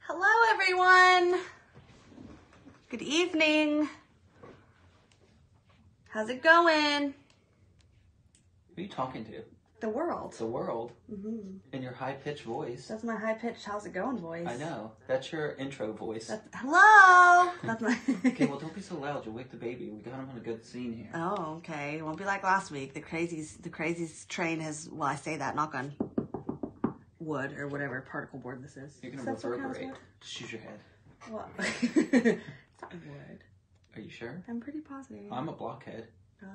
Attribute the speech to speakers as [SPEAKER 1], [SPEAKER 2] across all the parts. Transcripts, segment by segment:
[SPEAKER 1] Hello everyone. Good evening. How's it going?
[SPEAKER 2] Who are you talking to?
[SPEAKER 1] The world.
[SPEAKER 2] The world? Mm-hmm. In your high-pitched voice.
[SPEAKER 1] That's my high-pitched how's it going voice.
[SPEAKER 2] I know. That's your intro voice.
[SPEAKER 1] Hello! That's my...
[SPEAKER 2] Okay, well don't be so loud. You'll wake the baby. We got him on a good scene here.
[SPEAKER 1] Oh, okay. It won't be like last week. The crazies train has, well, I say that, knock on wood or whatever particle board this is.
[SPEAKER 2] You're going to reverberate. Just use your head.
[SPEAKER 1] What? It's not wood.
[SPEAKER 2] Are you sure?
[SPEAKER 1] I'm pretty positive.
[SPEAKER 2] I'm a blockhead.
[SPEAKER 1] Oh.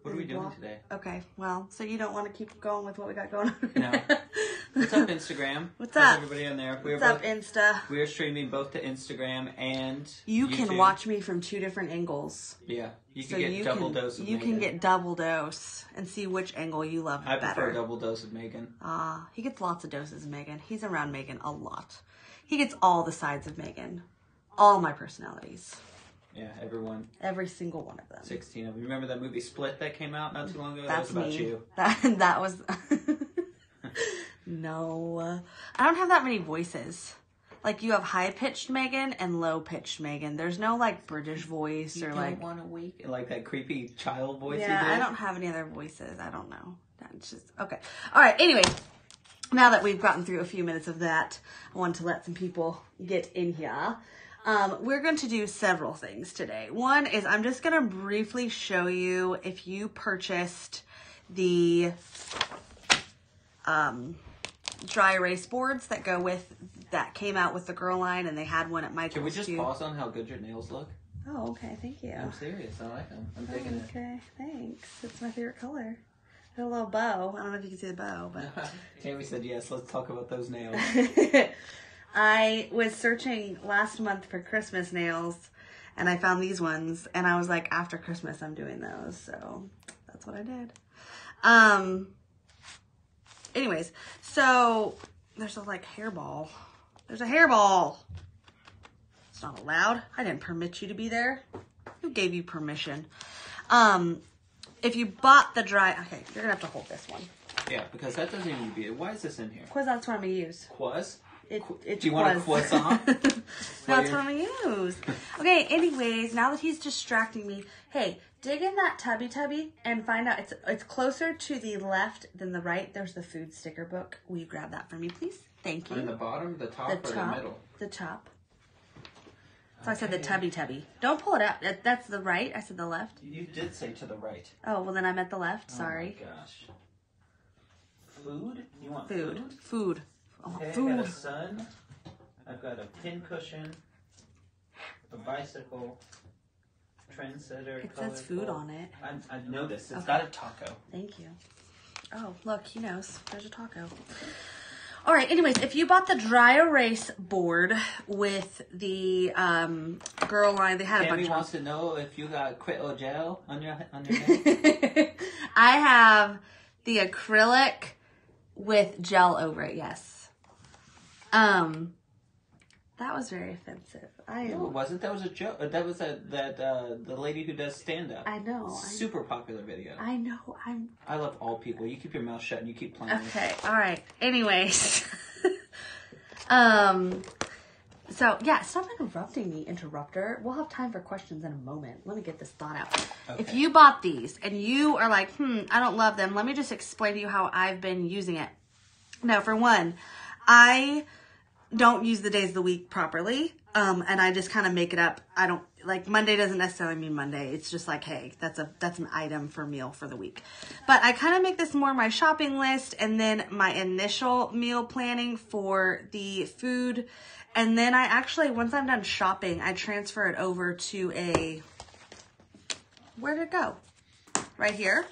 [SPEAKER 2] What are we doing today?
[SPEAKER 1] Okay, well, so you don't want to keep going with what we got going on?
[SPEAKER 2] No. What's up, Instagram?
[SPEAKER 1] What's
[SPEAKER 2] How's
[SPEAKER 1] up?
[SPEAKER 2] everybody on there?
[SPEAKER 1] What's up, Insta?
[SPEAKER 2] We are streaming both to Instagram and
[SPEAKER 1] You
[SPEAKER 2] YouTube.
[SPEAKER 1] can watch me from 2 different angles.
[SPEAKER 2] Yeah, you can get double dose of
[SPEAKER 1] You
[SPEAKER 2] Megan.
[SPEAKER 1] can get double dose and see which angle you love better.
[SPEAKER 2] I prefer double dose of Megan.
[SPEAKER 1] He gets lots of doses of Megan. He's around Megan a lot. He gets all the sides of Megan. All my personalities.
[SPEAKER 2] Yeah, everyone.
[SPEAKER 1] Every single one of them.
[SPEAKER 2] 16 of them. Remember that movie Split that came out not too long ago?
[SPEAKER 1] That's
[SPEAKER 2] that was about
[SPEAKER 1] me.
[SPEAKER 2] you.
[SPEAKER 1] That was... No. I don't have that many voices. Like, you have high-pitched Megan and low-pitched Megan. There's no, like, British voice or, like...
[SPEAKER 2] one a week? Like that creepy child voice
[SPEAKER 1] Yeah,
[SPEAKER 2] you do?
[SPEAKER 1] I don't have any other voices. I don't know. That's just... Okay. All right, anyway. Now that we've gotten through a few minutes of that, I wanted to let some people get in here. We're going to do several things today. One is I'm just going to briefly show you if you purchased the dry erase boards that go with, that came out with the girl line, and they had one at my
[SPEAKER 2] Can we just pause on how good your nails look?
[SPEAKER 1] Oh, okay. Thank you.
[SPEAKER 2] I'm serious. I like them. I'm digging it.
[SPEAKER 1] Okay, thanks. It's my favorite color. Got a little bow. I don't know if you can see the bow, but...
[SPEAKER 2] Tammy said yes. Let's talk about those nails.
[SPEAKER 1] I was searching last month for Christmas nails, and I found these ones, and I was like, after Christmas, I'm doing those, so that's what I did. Anyways, so there's a, like, hairball. There's a hairball. It's not allowed. I didn't permit you to be there. Who gave you permission? If you bought the dry... Okay, you're going to have to hold this one.
[SPEAKER 2] Yeah, because that doesn't even be... Why is this in here?
[SPEAKER 1] Because that's what I'm going to use.
[SPEAKER 2] Quaz?
[SPEAKER 1] It's
[SPEAKER 2] Do you want a croissant?
[SPEAKER 1] No, that's what I'm going to use. Okay, anyways, now that he's distracting me, hey, dig in that tubby and find out. It's closer to the left than the right. There's the food sticker book. Will you grab that for me, please? Thank you.
[SPEAKER 2] On the bottom, the top, or the middle?
[SPEAKER 1] The top. So I said the tubby. Don't pull it out. That's the right. I said the left.
[SPEAKER 2] You did say to the right.
[SPEAKER 1] Oh, well, then I meant the left. Sorry.
[SPEAKER 2] Oh, my gosh. Food? You want
[SPEAKER 1] food?
[SPEAKER 2] Food.
[SPEAKER 1] Food. Oh,
[SPEAKER 2] okay,
[SPEAKER 1] food.
[SPEAKER 2] I got a sun. I've got a pin cushion. A bicycle. Trendsetter.
[SPEAKER 1] It says food on it.
[SPEAKER 2] I know this. It's got a taco.
[SPEAKER 1] Thank you. Oh, look, he knows. There's a taco. All right, anyways, if you bought the dry erase board with the girl line, they had a bunch of...
[SPEAKER 2] Tammy wants to know if you got Quit gel on your nail.
[SPEAKER 1] I have the acrylic with gel over it, yes. That was very offensive.
[SPEAKER 2] No, it wasn't. That was a joke. That was the lady who does stand-up.
[SPEAKER 1] I know.
[SPEAKER 2] Super popular video.
[SPEAKER 1] I know.
[SPEAKER 2] I love all people. You keep your mouth shut and you keep playing.
[SPEAKER 1] Okay. All right. Anyways. So, yeah, stop interrupting me, interrupter. We'll have time for questions in a moment. Let me get this thought out. Okay. If you bought these and you are like, I don't love them, let me just explain to you how I've been using it. Now, for one, I don't use the days of the week properly, and I just kind of make it up. I don't, like, Monday doesn't necessarily mean Monday. It's just like, hey, that's an item for meal for the week. But I kind of make this more my shopping list and then my initial meal planning for the food. And then I actually, once I'm done shopping, I transfer it over to a, where'd it go? Right here.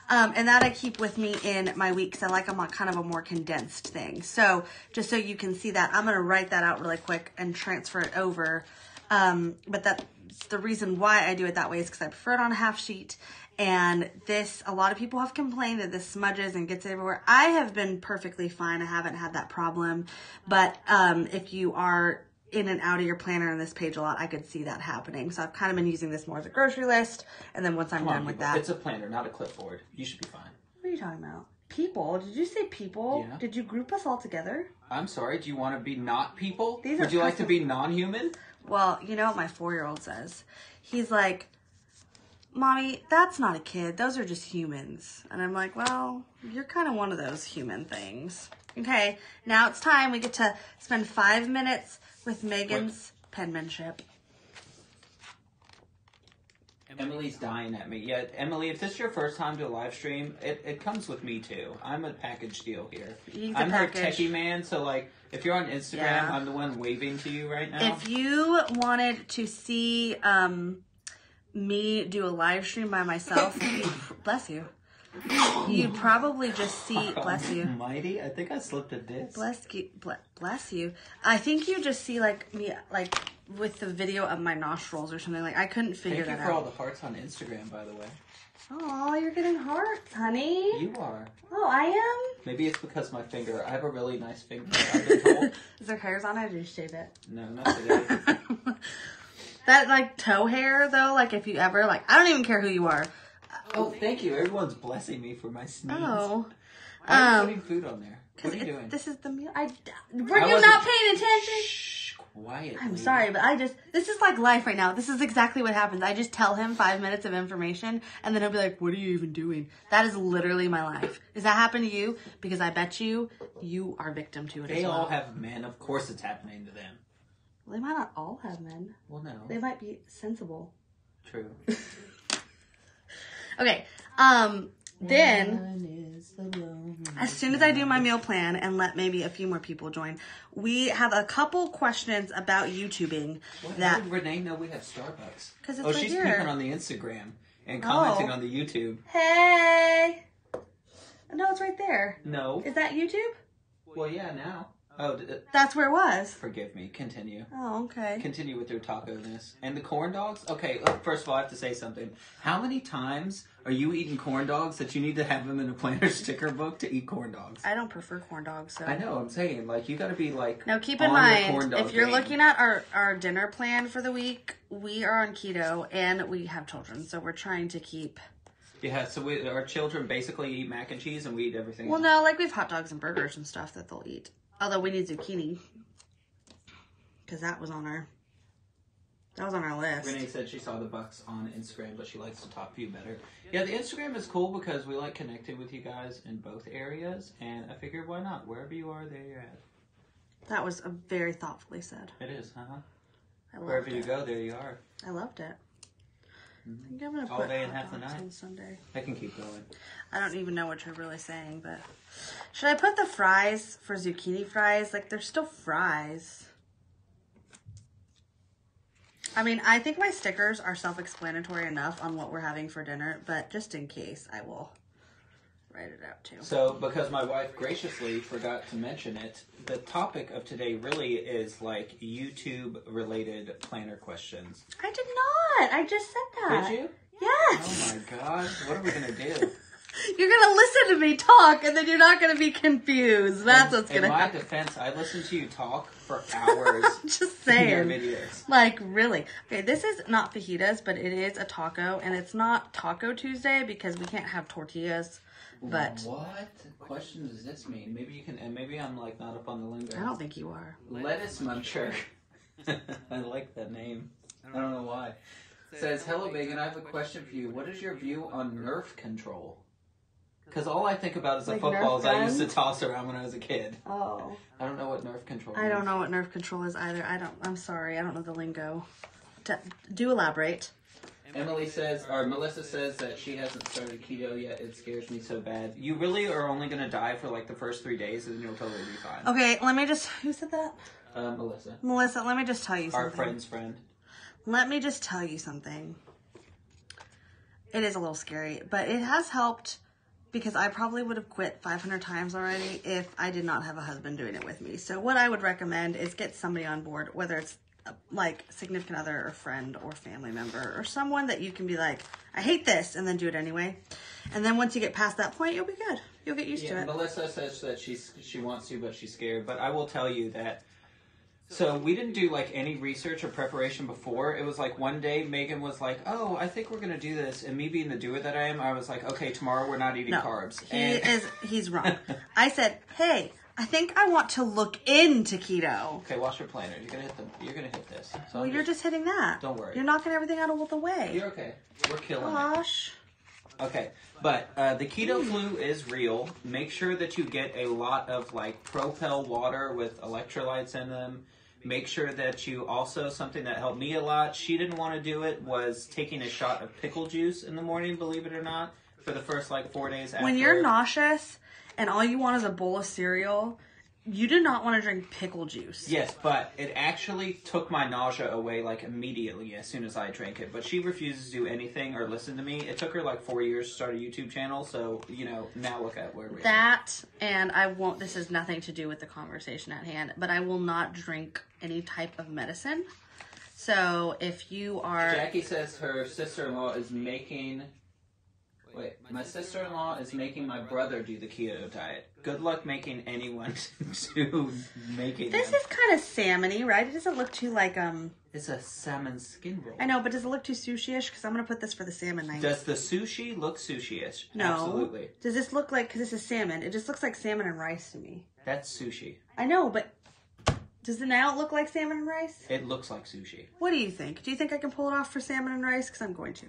[SPEAKER 1] And that I keep with me in my week because I like them on kind of a more condensed thing. So just so you can see that, I'm going to write that out really quick and transfer it over. But that's the reason why I do it that way is because I prefer it on a half sheet. And this, a lot of people have complained that this smudges and gets everywhere. I have been perfectly fine. I haven't had that problem. But if you are in and out of your planner on this page a lot, I could see that happening. So I've kind of been using this more as a grocery list. And then once I'm done with that.
[SPEAKER 2] It's a planner, not a clipboard. You should be fine.
[SPEAKER 1] What are you talking about? People? Did you say people?
[SPEAKER 2] Yeah.
[SPEAKER 1] Did you group us all together?
[SPEAKER 2] I'm sorry, do you want to be not people?
[SPEAKER 1] These
[SPEAKER 2] Would
[SPEAKER 1] are
[SPEAKER 2] you like to be non-human?
[SPEAKER 1] Well, you know what my 4-year-old says? He's like, Mommy, that's not a kid. Those are just humans. And I'm like, well, you're kind of one of those human things. Okay, now it's time. We get to spend 5 minutes with Megan's penmanship.
[SPEAKER 2] Emily's dying at me. Yeah, Emily, if this is your first time to a live stream, it comes with me too. I'm a package deal here. I'm her techie man, so like, if you're on Instagram, I'm the one waving to you right now.
[SPEAKER 1] If you wanted to see me do a live stream by myself, bless you. You'd probably just see, bless you.
[SPEAKER 2] Mighty, I think I slipped a disc.
[SPEAKER 1] Bless you. I think you just see like me, like with the video of my nostrils or something. Like I couldn't figure that out.
[SPEAKER 2] Thank you for all the hearts on Instagram, by the way.
[SPEAKER 1] Oh, you're getting hearts, honey.
[SPEAKER 2] You are.
[SPEAKER 1] Oh, I am?
[SPEAKER 2] Maybe it's because my finger. I have a really nice finger, I've been told.
[SPEAKER 1] Is there hairs on it or did you shave it?
[SPEAKER 2] No, not today.
[SPEAKER 1] That like toe hair though, like if you ever, like I don't even care who you are.
[SPEAKER 2] Oh, thank you. Everyone's blessing me for my sneeze.
[SPEAKER 1] Oh.
[SPEAKER 2] Why are you putting food on there? What are you doing?
[SPEAKER 1] This is the meal. Were you not paying attention?
[SPEAKER 2] Shh, quietly.
[SPEAKER 1] I'm sorry, but this is like life right now. This is exactly what happens. I just tell him 5 minutes of information and then he'll be like, what are you even doing? That is literally my life. Does that happen to you? Because I bet you are victim to it as well.
[SPEAKER 2] They all have men. Of course it's happening to them.
[SPEAKER 1] Well, they might not all have men.
[SPEAKER 2] Well, no.
[SPEAKER 1] They might be sensible.
[SPEAKER 2] True.
[SPEAKER 1] Okay, then, as soon as I do my meal plan and let maybe a few more people join, we have a couple questions about YouTubing.
[SPEAKER 2] How did Renee know we have Starbucks?
[SPEAKER 1] Because it's right
[SPEAKER 2] she's
[SPEAKER 1] here.
[SPEAKER 2] peeking on the Instagram and commenting on the YouTube.
[SPEAKER 1] Hey! No, it's right there.
[SPEAKER 2] No.
[SPEAKER 1] Is that YouTube?
[SPEAKER 2] Well, yeah, now. Oh,
[SPEAKER 1] that's where it was.
[SPEAKER 2] Forgive me. Continue.
[SPEAKER 1] Oh, okay.
[SPEAKER 2] Continue with your taco-ness. And the corn dogs? Okay, first of all, I have to say something. How many times are you eating corn dogs that you need to have them in a planner sticker book to eat corn dogs?
[SPEAKER 1] I don't prefer corn dogs, so.
[SPEAKER 2] I know, I'm saying, like, you gotta be, like,
[SPEAKER 1] now, keep in mind, if you're looking at our dinner plan for the week, we are on keto, and we have children, so we're trying to keep...
[SPEAKER 2] Yeah, so our children basically eat mac and cheese, and we eat everything
[SPEAKER 1] Well,
[SPEAKER 2] else.
[SPEAKER 1] no, like, we have hot dogs and burgers and stuff that they'll eat. Although we need zucchini, because that was on our list.
[SPEAKER 2] Renee said she saw the bucks on Instagram, but she likes the top view better. Yeah, the Instagram is cool because we like connecting with you guys in both areas, and I figured why not? Wherever you are, there you're at.
[SPEAKER 1] That was very thoughtfully said.
[SPEAKER 2] It is, huh?
[SPEAKER 1] Wherever
[SPEAKER 2] you go, there you are.
[SPEAKER 1] I loved it.
[SPEAKER 2] Mm-hmm.
[SPEAKER 1] I think I'm gonna
[SPEAKER 2] all
[SPEAKER 1] put
[SPEAKER 2] day and
[SPEAKER 1] hot
[SPEAKER 2] half the
[SPEAKER 1] dogs
[SPEAKER 2] night.
[SPEAKER 1] on Sunday.
[SPEAKER 2] I can keep going.
[SPEAKER 1] I don't even know what you're really saying, but should I put the fries for zucchini fries? Like, they're still fries. I mean, I think my stickers are self-explanatory enough on what we're having for dinner, but just in case, I will write it out too.
[SPEAKER 2] So, because my wife graciously forgot to mention it, the topic of today really is like YouTube-related planner questions.
[SPEAKER 1] I did not. I just said that.
[SPEAKER 2] Did you?
[SPEAKER 1] Yes.
[SPEAKER 2] Oh my God. What are we going to do?
[SPEAKER 1] You're going to listen to me talk, and then you're not going to be confused. That's what's going to happen.
[SPEAKER 2] In my defense, I listened to you talk for hours.
[SPEAKER 1] Just saying.
[SPEAKER 2] In your videos.
[SPEAKER 1] Like, really. Okay, this is not fajitas, but it is a taco, and it's not Taco Tuesday because we can't have tortillas. But
[SPEAKER 2] what question does this mean? Maybe you can, and maybe I'm like not up on the lingo.
[SPEAKER 1] I don't think you are.
[SPEAKER 2] Lettuce muncher. I like that name. I don't know why. Says, hello Megan, I have a question for you. What is your view on Nerf control? Because all I think about is the
[SPEAKER 1] like
[SPEAKER 2] footballs I used to toss around when I was a kid.
[SPEAKER 1] Oh.
[SPEAKER 2] I don't know what Nerf control is.
[SPEAKER 1] I don't know what Nerf control is either. I'm sorry. I don't know the lingo. Do elaborate.
[SPEAKER 2] Emily says, or Melissa says that she hasn't started keto yet. It scares me so bad. You really are only going to die for like the first 3 days and then you'll totally be fine.
[SPEAKER 1] Okay, let me just... Who said that?
[SPEAKER 2] Melissa.
[SPEAKER 1] Melissa, let me just tell you something.
[SPEAKER 2] Our friend's friend.
[SPEAKER 1] Let me just tell you something. It is a little scary, but it has helped because I probably would have quit 500 times already if I did not have a husband doing it with me. So what I would recommend is get somebody on board, whether it's like significant other or friend or family member or someone that you can be like, I hate this, and then do it anyway. And then once you get past that point, you'll be good. You'll get used to it.
[SPEAKER 2] Melissa says that she wants to, but she's scared. But I will tell you that. So we didn't do like any research or preparation before. It was like one day Megan was like, "Oh, I think we're gonna do this," and me being the doer that I am, I was like, "Okay, tomorrow we're not eating carbs."
[SPEAKER 1] He's wrong. I said, "Hey, I think I want to look into keto."
[SPEAKER 2] Okay, watch your planner. You're gonna hit this. So
[SPEAKER 1] well, you're just hitting that.
[SPEAKER 2] Don't worry.
[SPEAKER 1] You're knocking everything out of the way.
[SPEAKER 2] You're okay. We're killing
[SPEAKER 1] Gosh.
[SPEAKER 2] it. Okay, but the keto flu is real. Make sure that you get a lot of like Propel water with electrolytes in them. Make sure that you also, something that helped me a lot, she didn't want to do it, was taking a shot of pickle juice in the morning, believe it or not, for the first like 4 days after.
[SPEAKER 1] When you're nauseous and all you want is a bowl of cereal, you do not want to drink pickle juice.
[SPEAKER 2] Yes, but it actually took my nausea away like immediately as soon as I drank it. But she refuses to do anything or listen to me. It took her like 4 years to start a YouTube channel, so, you know, now look at where we are.
[SPEAKER 1] That, and I won't, this has nothing to do with the conversation at hand, but I will not drink any type of medicine. So if you are...
[SPEAKER 2] Jackie says her sister-in-law is making... Wait, my sister-in-law is making my brother do the keto diet. Good luck making anyone to making
[SPEAKER 1] This is kind of salmon-y, right? It doesn't look too like,
[SPEAKER 2] It's a salmon skin roll.
[SPEAKER 1] I know, but does it look too sushi-ish? Because I'm going to put this for the salmon night.
[SPEAKER 2] Does the sushi look sushi-ish?
[SPEAKER 1] No.
[SPEAKER 2] Absolutely.
[SPEAKER 1] Does this look like, because this is salmon, it just looks like salmon and rice to me.
[SPEAKER 2] That's sushi.
[SPEAKER 1] I know, but does it now look like salmon and rice?
[SPEAKER 2] It looks like sushi.
[SPEAKER 1] What do you think? Do you think I can pull it off for salmon and rice? Because I'm going to.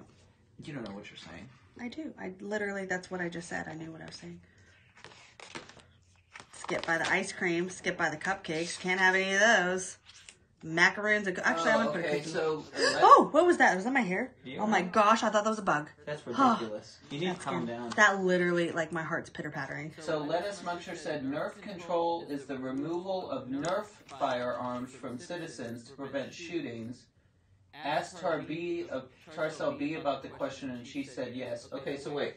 [SPEAKER 2] You don't know what you're saying.
[SPEAKER 1] I do. I literally, that's what I just said. I knew what I was saying. Skip by the ice cream. Skip by the cupcakes. Can't have any of those. Macaroons. Actually, I want to put a cookie.
[SPEAKER 2] So,
[SPEAKER 1] oh, what was that? Was that my hair?
[SPEAKER 2] Yeah.
[SPEAKER 1] Oh my gosh, I thought that was a bug.
[SPEAKER 2] That's ridiculous. You need to calm down.
[SPEAKER 1] That literally, like, my heart's pitter-pattering.
[SPEAKER 2] So, Lettuce Muncher said, Nerf control is the removal of Nerf firearms from citizens to prevent shootings. Asked Tarcel B about the question, and she said yes. Okay, so wait.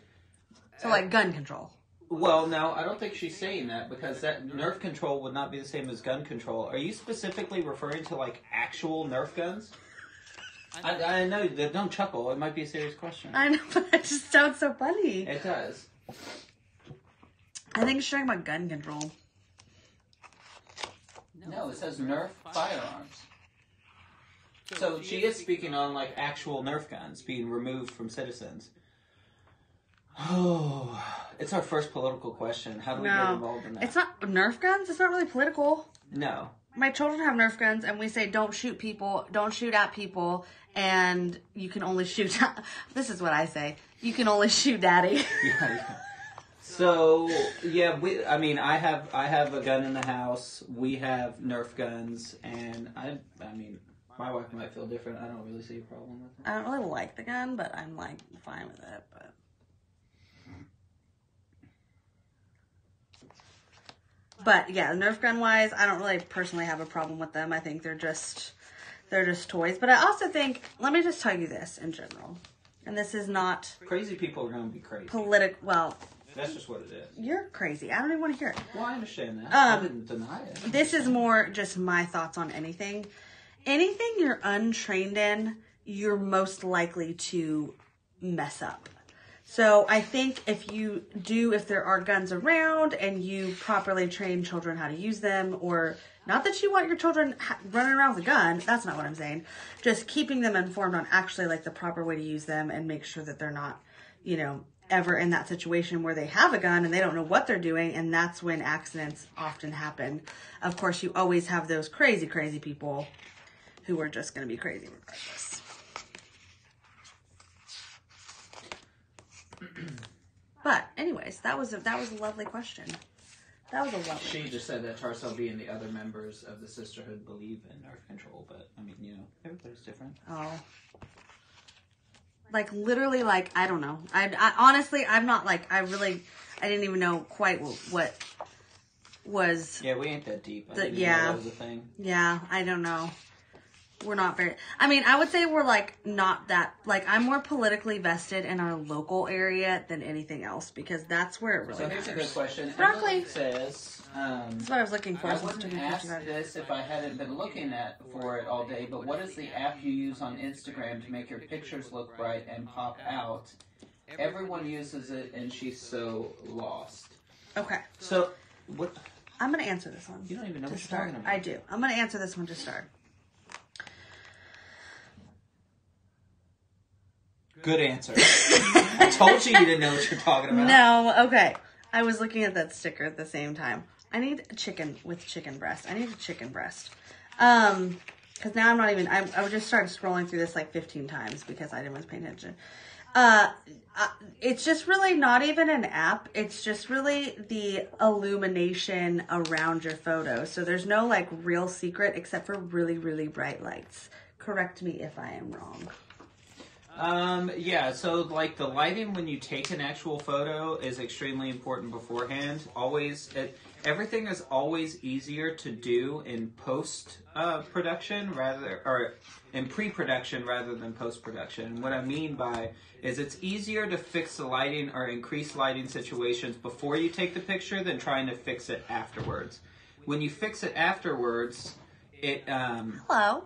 [SPEAKER 1] So, like, gun control.
[SPEAKER 2] Well, no, I don't think she's saying that, because that Nerf control would not be the same as gun control. Are you specifically referring to, like, actual Nerf guns? I know, don't chuckle. It might be a serious question.
[SPEAKER 1] I know, but it just sounds so funny.
[SPEAKER 2] It does.
[SPEAKER 1] I think she's talking about gun control.
[SPEAKER 2] No, it says Nerf firearms. So she is speaking on, like, actual Nerf guns being removed from citizens. Oh, it's our first political question. How do we get involved in that?
[SPEAKER 1] It's not Nerf guns. It's not really political.
[SPEAKER 2] No.
[SPEAKER 1] My children have Nerf guns, and we say don't shoot people, don't shoot at people, and you can only shoot. This is what I say: you can only shoot daddy.
[SPEAKER 2] Yeah. So yeah, I have a gun in the house. We have Nerf guns, and I mean. My wife might feel different. I don't really see a problem with it.
[SPEAKER 1] I don't really like the gun, but I'm, like, fine with it. But yeah, Nerf gun-wise, I don't really personally have a problem with them. I think they're just toys. But I also think, let me just tell you this in general. And this is not...
[SPEAKER 2] Crazy people are going to be crazy.
[SPEAKER 1] Well...
[SPEAKER 2] That's just what it is.
[SPEAKER 1] You're crazy. I don't even want to hear it.
[SPEAKER 2] Well, I understand that. I didn't deny it.
[SPEAKER 1] This is more just my thoughts on anything. Anything you're untrained in, you're most likely to mess up. So I think if there are guns around and you properly train children how to use them, or not that you want your children running around with a gun, that's not what I'm saying. Just keeping them informed on actually like the proper way to use them and make sure that they're not, you know, ever in that situation where they have a gun and they don't know what they're doing, and that's when accidents often happen. Of course, you always have those crazy, crazy people who are just going to be crazy regardless. But anyways, that was a lovely question. That was a lovely
[SPEAKER 2] She just said that Tarcel B and the other members of the sisterhood believe in Nerf control, but I mean, you know, everybody's different.
[SPEAKER 1] Oh. Like, literally, like, I don't know. I honestly, I'm not, like, I didn't even know quite what was...
[SPEAKER 2] Yeah, we ain't that deep. I didn't know that was a thing.
[SPEAKER 1] Yeah, I don't know. We're not very... I mean, I would say we're, like, not that... Like, I'm more politically vested in our local area than anything else, because that's where it really matters.
[SPEAKER 2] So here's a good question.
[SPEAKER 1] Broccoli
[SPEAKER 2] Emily says...
[SPEAKER 1] That's what I was looking for.
[SPEAKER 2] I wouldn't ask this if I hadn't been looking for it all day, but what is the app you use on Instagram to make your pictures look bright and pop out? Everyone uses it, and she's so lost.
[SPEAKER 1] Okay.
[SPEAKER 2] So, what?
[SPEAKER 1] I'm going to answer this one.
[SPEAKER 2] You don't even know what you're talking about.
[SPEAKER 1] I do. I'm going to answer this one to start.
[SPEAKER 2] Good answer. I told you didn't know what you're talking about.
[SPEAKER 1] No, okay. I was looking at that sticker at the same time. I need chicken with chicken breast. I need a chicken breast. Because now I'm not even, I would just start scrolling through this like 15 times because I wasn't paying attention. It's just really not even an app. It's just really the illumination around your photo. So there's no like real secret except for really, really bright lights. Correct me if I am wrong.
[SPEAKER 2] Yeah, so like the lighting when you take an actual photo is extremely important beforehand. Everything is always easier to do in post-production or in pre-production rather than post-production. What I mean by is it's easier to fix the lighting or increase lighting situations before you take the picture than trying to fix it afterwards. When you fix it afterwards,
[SPEAKER 1] Hello.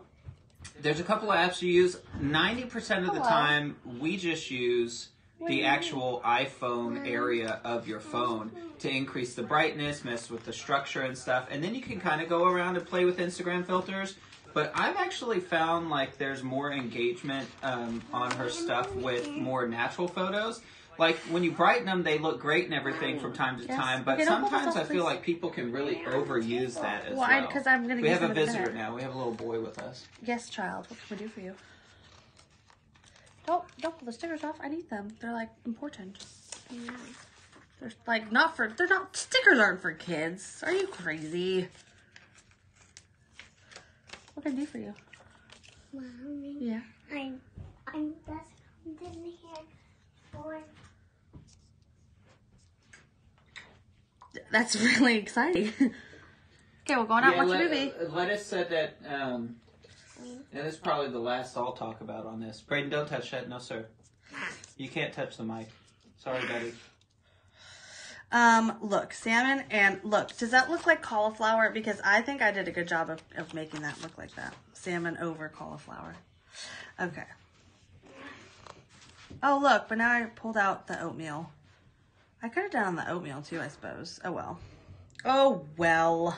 [SPEAKER 2] There's a couple of apps you use. 90% of the time, we just use the actual iPhone area of your phone to increase the brightness, mess with the structure and stuff. And then you can kind of go around and play with Instagram filters. But I've actually found like there's more engagement on her stuff with more natural photos. Like, when you brighten them, they look great and everything from time to time, but sometimes I feel like people can really overuse that as well.
[SPEAKER 1] Because I'm going to
[SPEAKER 2] We have a visitor now. We have a little boy with us.
[SPEAKER 1] Yes, child. What can we do for you? Don't pull the stickers off. I need them. They're, like, important. They're, like, stickers aren't for kids. Are you crazy? What can I do for you?
[SPEAKER 3] Mommy.
[SPEAKER 1] Yeah.
[SPEAKER 3] I'm just in here for...
[SPEAKER 1] That's really exciting. Okay, we're going out and watch a movie.
[SPEAKER 2] Lettuce said that, and this is probably the last I'll talk about on this. Brayden, don't touch that. No, sir. You can't touch the mic. Sorry, buddy.
[SPEAKER 1] Look, salmon, and look, does that look like cauliflower? Because I think I did a good job of making that look like that. Salmon over cauliflower. Okay. Oh, look, but now I pulled out the oatmeal. I could have done the oatmeal too, I suppose. Oh, well. Oh, well.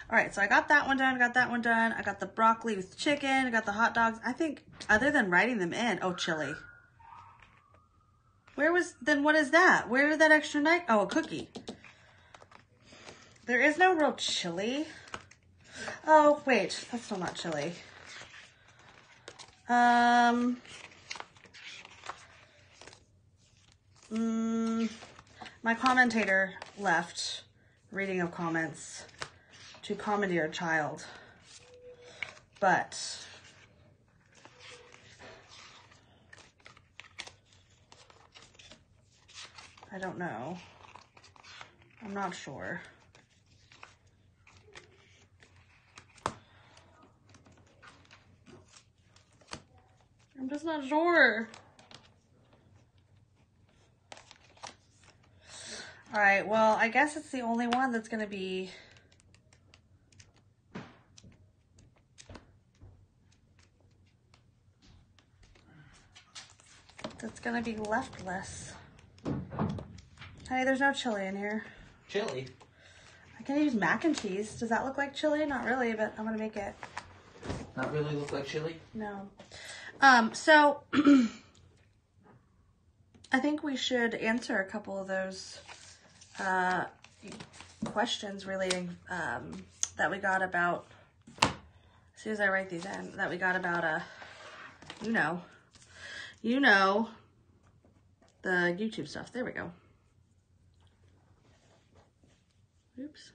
[SPEAKER 1] All right, so I got that one done, I got the broccoli with chicken, I got the hot dogs. I think, other than writing them in, oh, chili. Then what is that? Where did that extra night? Oh, a cookie. There is no real chili. Oh, wait, that's still not chili. My commentator left reading of comments to commandeer a child, but I don't know. I'm not sure. I'm just not sure. All right, well, I guess it's the only one that's going to be... that's going to be leftless. Honey, there's no chili in here.
[SPEAKER 2] Chili?
[SPEAKER 1] I can use mac and cheese. Does that look like chili? Not really, but I'm going to make it.
[SPEAKER 2] Not really look like chili?
[SPEAKER 1] No. So, I think we should answer a couple of those questions relating that we got about, as soon as I write these in, that we got about, you know, the YouTube stuff. There we go. Oops.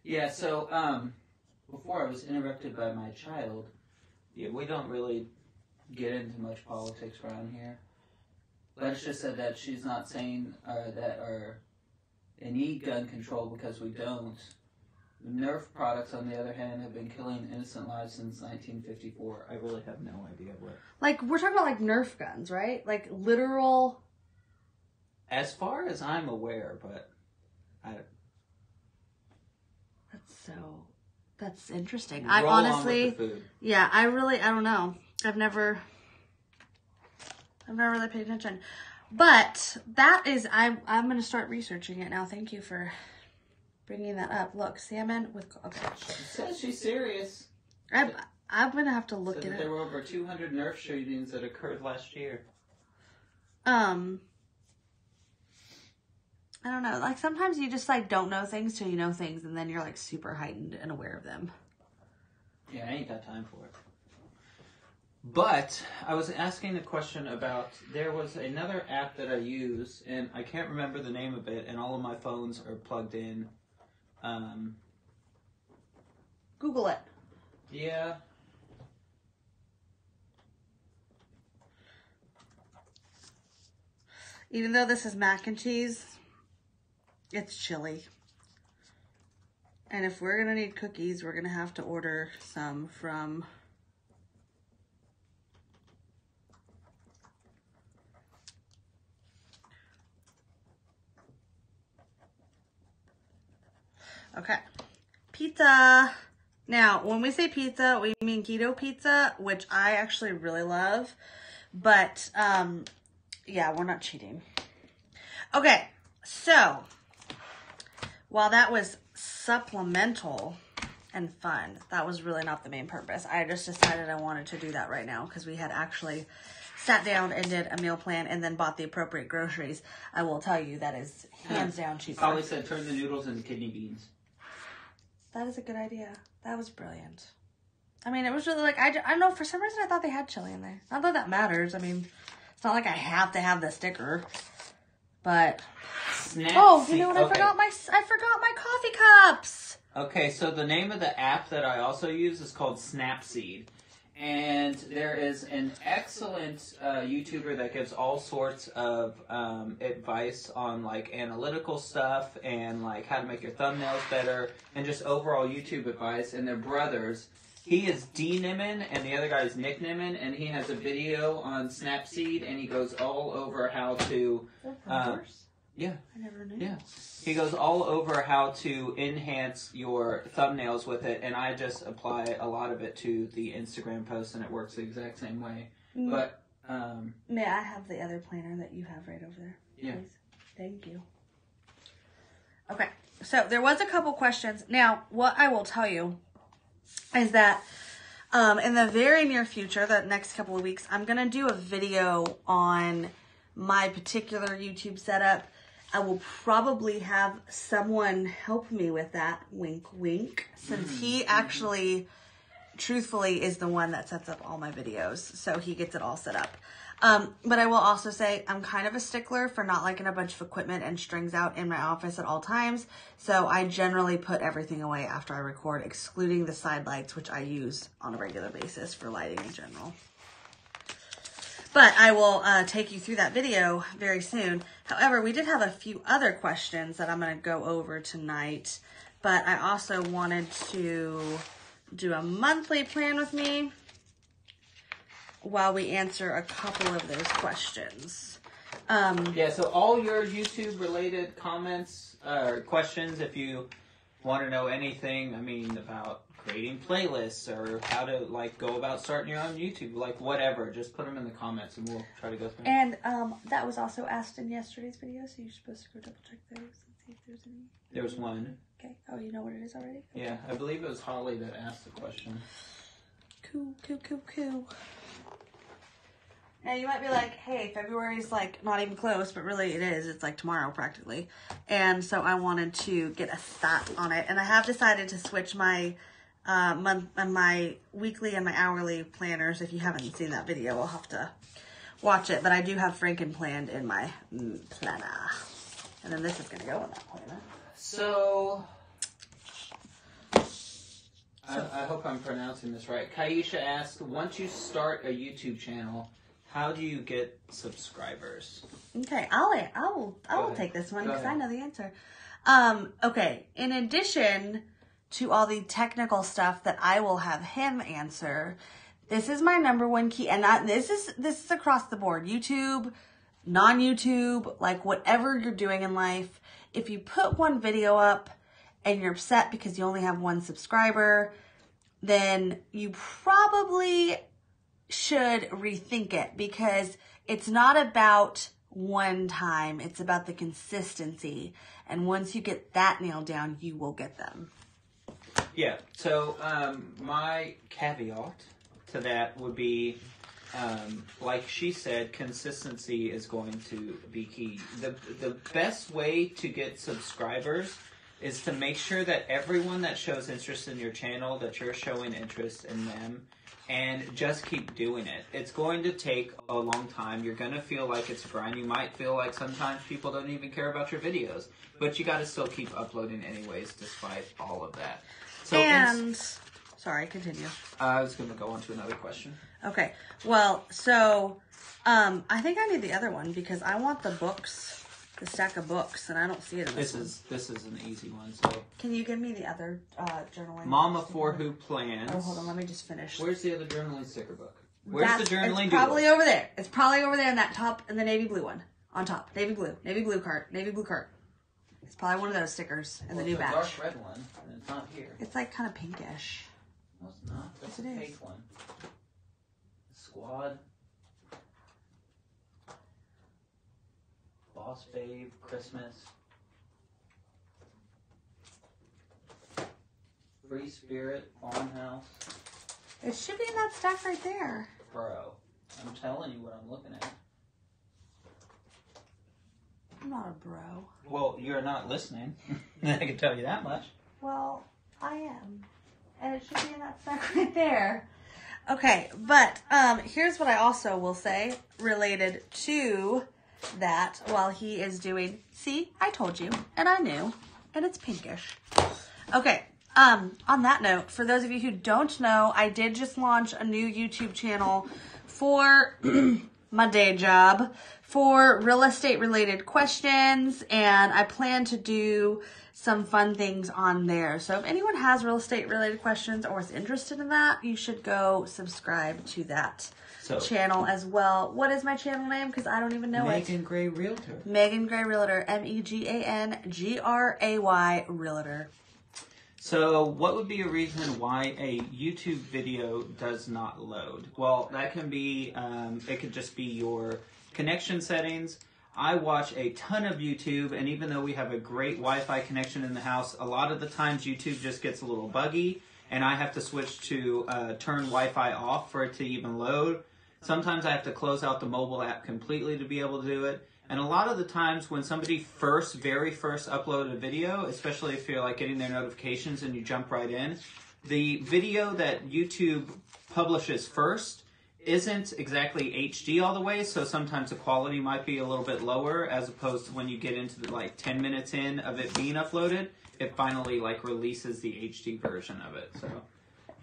[SPEAKER 2] Yeah, so, before I was interrupted by my child, yeah, we don't really get into much politics around here. Let's just say that she's not saying that they need gun control because we don't. Nerf products, on the other hand, have been killing innocent lives since 1954. I really have no idea what.
[SPEAKER 1] Like, we're talking about, like, Nerf guns, right? Like, literal
[SPEAKER 2] As far as I'm aware, but
[SPEAKER 1] That's interesting. I honestly,
[SPEAKER 2] on with the food.
[SPEAKER 1] Yeah, I don't know. I've never really paid attention. But that is, I'm going to start researching it now. Thank you for bringing that up. Look, salmon with, okay.
[SPEAKER 2] She says she's serious.
[SPEAKER 1] I'm going to have to look at it.
[SPEAKER 2] There were over 200 Nerf shootings that occurred last year.
[SPEAKER 1] I don't know. Like, sometimes you just, like, don't know things till you know things, and then you're, like, super heightened and aware of them.
[SPEAKER 2] Yeah, I ain't got time for it. But I was asking a question about, there was another app that I use, and I can't remember the name of it, and all of my phones are plugged in.
[SPEAKER 1] Google it.
[SPEAKER 2] Yeah.
[SPEAKER 1] Even though this is mac and cheese, it's chili. And if we're going to need cookies, we're going to have to order some from... Okay. Pizza. Now, when we say pizza, we mean keto pizza, which I actually really love. But, yeah, we're not cheating. Okay, so, while that was supplemental and fun, that was really not the main purpose. I just decided I wanted to do that right now because we had actually sat down and did a meal plan and then bought the appropriate groceries. I will tell you that is hands down cheaper.
[SPEAKER 2] Holly said turn the noodles into kidney beans.
[SPEAKER 1] That is a good idea. That was brilliant. I mean, it was really like, I don't know, for some reason I thought they had chili in there. Not that that matters. I mean, it's not like I have to have the sticker, but... Oh, you know what? Okay. I forgot my coffee cups.
[SPEAKER 2] Okay, so the name of the app that I also use is called Snapseed. And there is an excellent YouTuber that gives all sorts of advice on, like, analytical stuff and, like, how to make your thumbnails better and just overall YouTube advice. And they're brothers. He is D. Nimmin and the other guy is Nick Nimmin. And he has a video on Snapseed and he goes all over how to... Yeah.
[SPEAKER 1] I never knew.
[SPEAKER 2] Yeah. He goes all over how to enhance your thumbnails with it, and I just apply a lot of it to the Instagram posts, and it works the exact same way. But,
[SPEAKER 1] may I have the other planner that you have right over there?
[SPEAKER 2] Yeah.
[SPEAKER 1] Please? Thank you. Okay. So, there was a couple questions. Now, what I will tell you is that in the very near future, the next couple of weeks, I'm going to do a video on my particular YouTube setup. I will probably have someone help me with that, wink, wink, since he actually, truthfully, is the one that sets up all my videos, so he gets it all set up. But I will also say I'm kind of a stickler for not liking a bunch of equipment and strings out in my office at all times, so I generally put everything away after I record, excluding the side lights, which I use on a regular basis for lighting in general. But I will take you through that video very soon. However, we did have a few other questions that I'm going to go over tonight. But I also wanted to do a monthly plan with me while we answer a couple of those questions.
[SPEAKER 2] Yeah, so all your YouTube-related comments or questions, if you want to know anything, I mean, about creating playlists or how to, like, go about starting your own YouTube, like, whatever. Just put them in the comments and we'll try to go through them.
[SPEAKER 1] And that was also asked in yesterday's video, so you're supposed to go double check those and see if there's any.
[SPEAKER 2] There was one.
[SPEAKER 1] Okay. Oh, you know what it is already? Okay.
[SPEAKER 2] Yeah, I believe it was Holly that asked the question.
[SPEAKER 1] Cool. Now, you might be like, hey, February's, like, not even close, but really it is. It's, like, tomorrow, practically. And so I wanted to get a stat on it. And I have decided to switch my my weekly and my hourly planners. If you haven't seen that video, I'll have to watch it. But I do have Franken planned in my planner. And then this is going to go in that planner.
[SPEAKER 2] So, I hope I'm pronouncing this right. Kaisha asked, once you start a YouTube channel, how do you get subscribers?
[SPEAKER 1] Okay, I will take this one because I know the answer. Okay, in addition to all the technical stuff that I will have him answer, this is my #1 key, and this is across the board. YouTube, non-YouTube, like whatever you're doing in life, if you put one video up and you're upset because you only have one subscriber, then you probably should rethink it, because it's not about one time, it's about the consistency. And once you get that nailed down, you will get them.
[SPEAKER 2] Yeah, so my caveat to that would be, like she said, consistency is going to be key. The best way to get subscribers is to make sure that everyone that shows interest in your channel, that you're showing interest in them, and just keep doing it. It's going to take a long time. You're going to feel like it's a grind. You might feel like sometimes people don't even care about your videos, but you got to still keep uploading anyways, despite all of that. So
[SPEAKER 1] sorry, continue.
[SPEAKER 2] I was going to go on to another question.
[SPEAKER 1] Okay. Well, so I think I need the other one because I want the books, the stack of books, and I don't see it in this one.
[SPEAKER 2] This is an easy one. So
[SPEAKER 1] can you give me the other journaling?
[SPEAKER 2] Mama for Who Plans.
[SPEAKER 1] Oh, hold on. Let me just finish.
[SPEAKER 2] Where's the other journaling sticker book? Where's the journaling?
[SPEAKER 1] It's probably over there. It's probably over there in that top, in the navy blue one. On top. Navy blue cart. Navy blue cart. It's probably one of those stickers in the new batch.
[SPEAKER 2] Dark red one, and it's not here.
[SPEAKER 1] It's like kind of pinkish.
[SPEAKER 2] No, it's not. That's
[SPEAKER 1] yes,
[SPEAKER 2] a pink one. Squad. Boss Babe, Christmas. Free Spirit, Farmhouse.
[SPEAKER 1] It should be in that stack right there.
[SPEAKER 2] Bro, I'm telling you what I'm looking at.
[SPEAKER 1] I'm not a bro.
[SPEAKER 2] Well, you're not listening. I can tell you that much.
[SPEAKER 1] Well, I am. And it should be in that stack right there. Okay, but here's what I also will say related to that while he is doing... See, I told you, and I knew, and it's pinkish. Okay, on that note, for those of you who don't know, I did just launch a new YouTube channel for my day job for real estate related questions, and I plan to do some fun things on there. So if anyone has real estate related questions or is interested in that, you should go subscribe to that channel as well. What is my channel name? Because I don't even know it.
[SPEAKER 2] Megan Gray Realtor.
[SPEAKER 1] Megan Gray Realtor. MEGANGRAY Realtor.
[SPEAKER 2] So what would be a reason why a YouTube video does not load? Well, that can be, it could just be your connection settings. I watch a ton of YouTube, and even though we have a great Wi-Fi connection in the house, a lot of the times YouTube just gets a little buggy, and I have to switch to turn Wi-Fi off for it to even load. Sometimes I have to close out the mobile app completely to be able to do it. And a lot of the times when somebody very first upload a video, especially if you're like getting their notifications and you jump right in, the video that YouTube publishes first isn't exactly HD all the way, so sometimes the quality might be a little bit lower as opposed to when you get into the, like 10 minutes in of it being uploaded, it finally like releases the HD version of it. So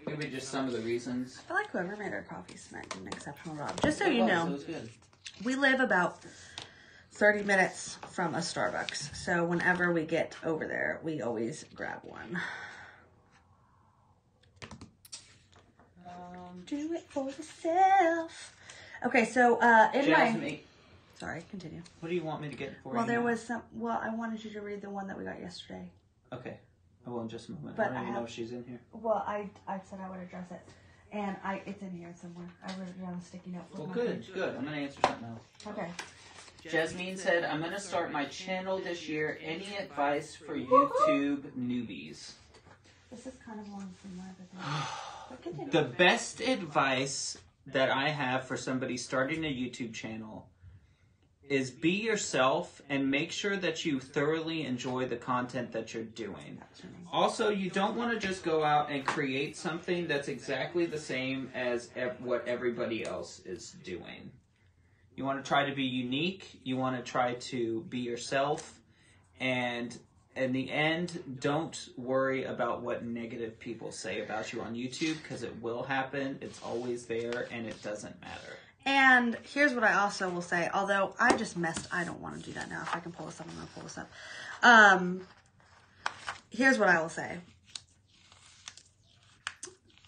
[SPEAKER 2] give me just some of the reasons.
[SPEAKER 1] I like whoever made our coffee tonight did an exceptional job. Just so you know, we live about 30 minutes from a Starbucks, so whenever we get over there, we always grab one. Do it for yourself. Okay, so
[SPEAKER 2] Jasmine,
[SPEAKER 1] sorry, continue.
[SPEAKER 2] what do you want me to get for you?
[SPEAKER 1] Well, there was some. Well, I wanted you to read the one that we got yesterday.
[SPEAKER 2] Okay, I will in just a moment.
[SPEAKER 1] But
[SPEAKER 2] I don't even know if she's in here.
[SPEAKER 1] Well, I said I would address it, and it's in here somewhere. I wrote it on a sticky note.
[SPEAKER 2] Well, good. I'm gonna answer something else.
[SPEAKER 1] Okay.
[SPEAKER 2] Jasmine said, "I'm gonna start my channel this year. Any advice for YouTube newbies?"
[SPEAKER 1] This is kind of long from my other thing.
[SPEAKER 2] The best advice that I have for somebody starting a YouTube channel is be yourself and make sure that you thoroughly enjoy the content that you're doing. Also, you don't want to just go out and create something that's exactly the same as what everybody else is doing. You want to try to be unique. You want to try to be yourself. And in the end, don't worry about what negative people say about you on YouTube, because it will happen. It's always there, and it doesn't matter.
[SPEAKER 1] And here's what I also will say, although I just messed, I don't want to do that now. If I can pull this up, I'm going to pull this up. Here's what I will say.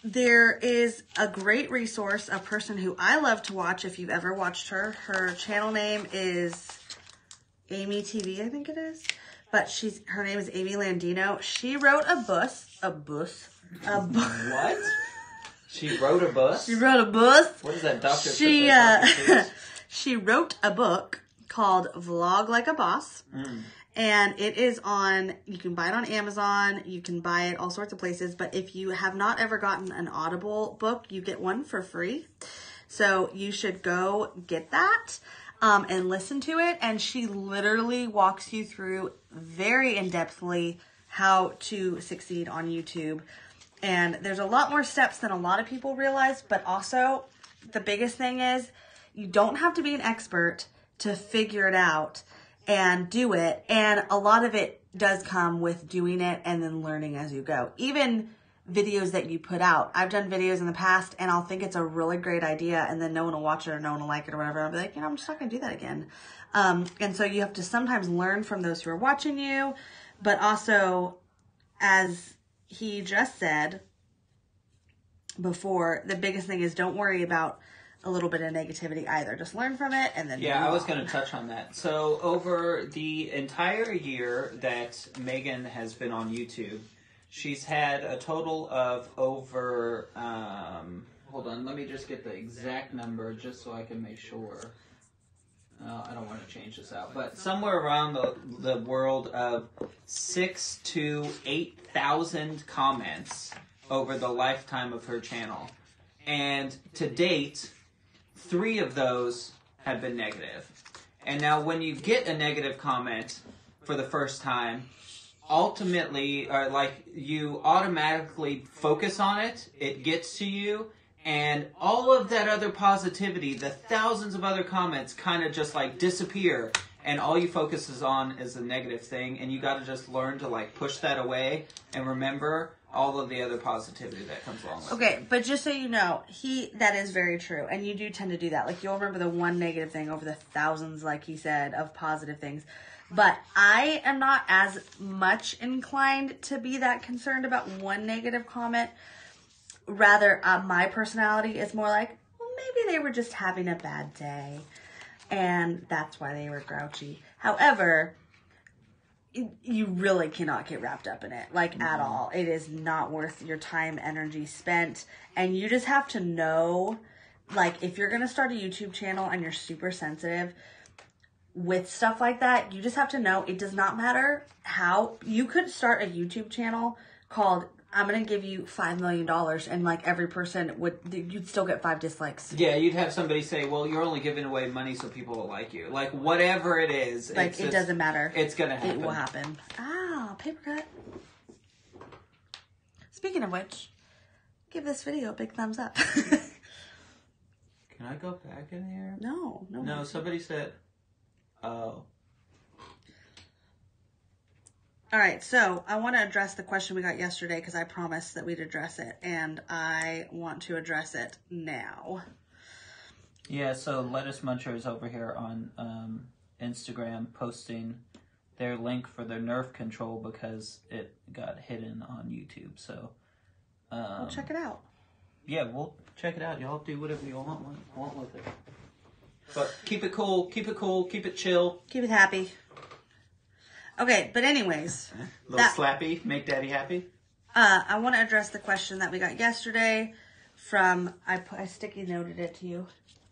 [SPEAKER 1] there is a great resource, a person who I love to watch if you've ever watched her. Her channel name is Amy TV, I think it is. But her name is Amy Landino. She wrote a book.
[SPEAKER 2] What? She wrote a book?
[SPEAKER 1] She wrote a book.
[SPEAKER 2] What is that, Dr.
[SPEAKER 1] She wrote a book called Vlog Like a Boss. And it is you can buy it on Amazon. You can buy it all sorts of places. But if you have not ever gotten an Audible book, you get one for free. So you should go get that and listen to it. And she literally walks you through very in-depthly how to succeed on YouTube. And there's a lot more steps than a lot of people realize. But also, the biggest thing is you don't have to be an expert to figure it out and do it. And a lot of it does come with doing it and then learning as you go. Even videos that you put out. I've done videos in the past and I'll think it's a really great idea and then no one will watch it or no one will like it or whatever. I'll be like, I'm just not going to do that again. And so you have to sometimes learn from those who are watching you. But also, as he just said before, the biggest thing is don't worry about a little bit of negativity either. Just learn from it and then
[SPEAKER 2] I was going to touch on that. So over the entire year that Megan has been on YouTube, she's had a total of over hold on, let me just get the exact number just so I can make sure. I don't want to change this out, but somewhere around the world of 6,000 to 8,000 comments over the lifetime of her channel. And to date, 3 of those have been negative. And now when you get a negative comment for the first time, ultimately, you automatically focus on it, it gets to you, and all of that other positivity, the thousands of other comments kind of just disappear, and all you focus on is the negative thing, and you got to just learn to push that away and remember all of the other positivity that comes along with it.
[SPEAKER 1] Okay, but just so you know, that is very true, and you do tend to do that. You'll remember the one negative thing over the thousands, like he said, of positive things. But I am not as much inclined to be that concerned about one negative comment. Rather, my personality is more like, well, maybe they were just having a bad day, and that's why they were grouchy. However, you really cannot get wrapped up in it, at all. It is not worth your time, energy spent, and you just have to know, if you're going to start a YouTube channel and you're super sensitive with stuff like that, you just have to know it does not matter how. You could start a YouTube channel called, I'm going to give you $5 million, and every person you'd still get 5 dislikes.
[SPEAKER 2] Yeah, you'd have somebody say, well, you're only giving away money so people will like you. Whatever it is.
[SPEAKER 1] It doesn't matter.
[SPEAKER 2] It's going to happen.
[SPEAKER 1] It will happen. Ah, paper cut. Speaking of which, give this video a big thumbs up.
[SPEAKER 2] Can I go back in here?
[SPEAKER 1] No.
[SPEAKER 2] No, somebody said, oh.
[SPEAKER 1] All right, so I want to address the question we got yesterday because I promised that we'd address it, and I want to address it now.
[SPEAKER 2] Yeah, so Lettuce Muncher is over here on Instagram posting their link for their Nerf control because it got hidden on YouTube. So
[SPEAKER 1] we'll check it out.
[SPEAKER 2] Yeah, we'll check it out. Y'all do whatever you want with it. But keep it cool, keep it chill.
[SPEAKER 1] Keep it happy. Okay, but anyways.
[SPEAKER 2] Little slappy, make daddy happy.
[SPEAKER 1] I want to address the question that we got yesterday from, I sticky noted it to you.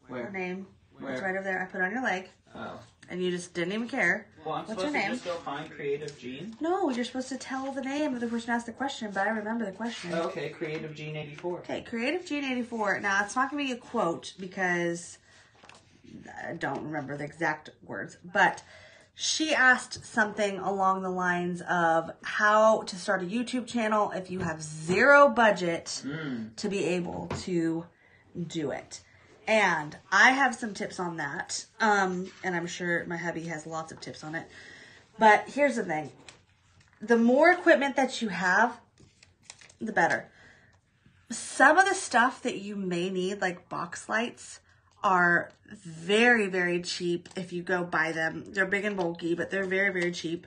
[SPEAKER 2] Where?
[SPEAKER 1] Her name.
[SPEAKER 2] Where?
[SPEAKER 1] It's right over there. I put it on your leg.
[SPEAKER 2] Oh.
[SPEAKER 1] And you just didn't even care.
[SPEAKER 2] Well, I'm
[SPEAKER 1] What's
[SPEAKER 2] supposed
[SPEAKER 1] your name?
[SPEAKER 2] to just go find Creative Gene?
[SPEAKER 1] No, you're supposed to tell the name of the person who asked the question, but I remember the question.
[SPEAKER 2] Oh, okay, Creative Gene 84.
[SPEAKER 1] Okay, Creative Gene 84. Now, it's not going to be a quote because I don't remember the exact words, but she asked something along the lines of how to start a YouTube channel if you have zero budget to be able to do it. And I have some tips on that. And I'm sure my hubby has lots of tips on it. But here's the thing. The more equipment that you have, the better. Some of the stuff that you may need, like box lights, are very, very cheap if you go buy them. They're big and bulky, but they're very, very cheap.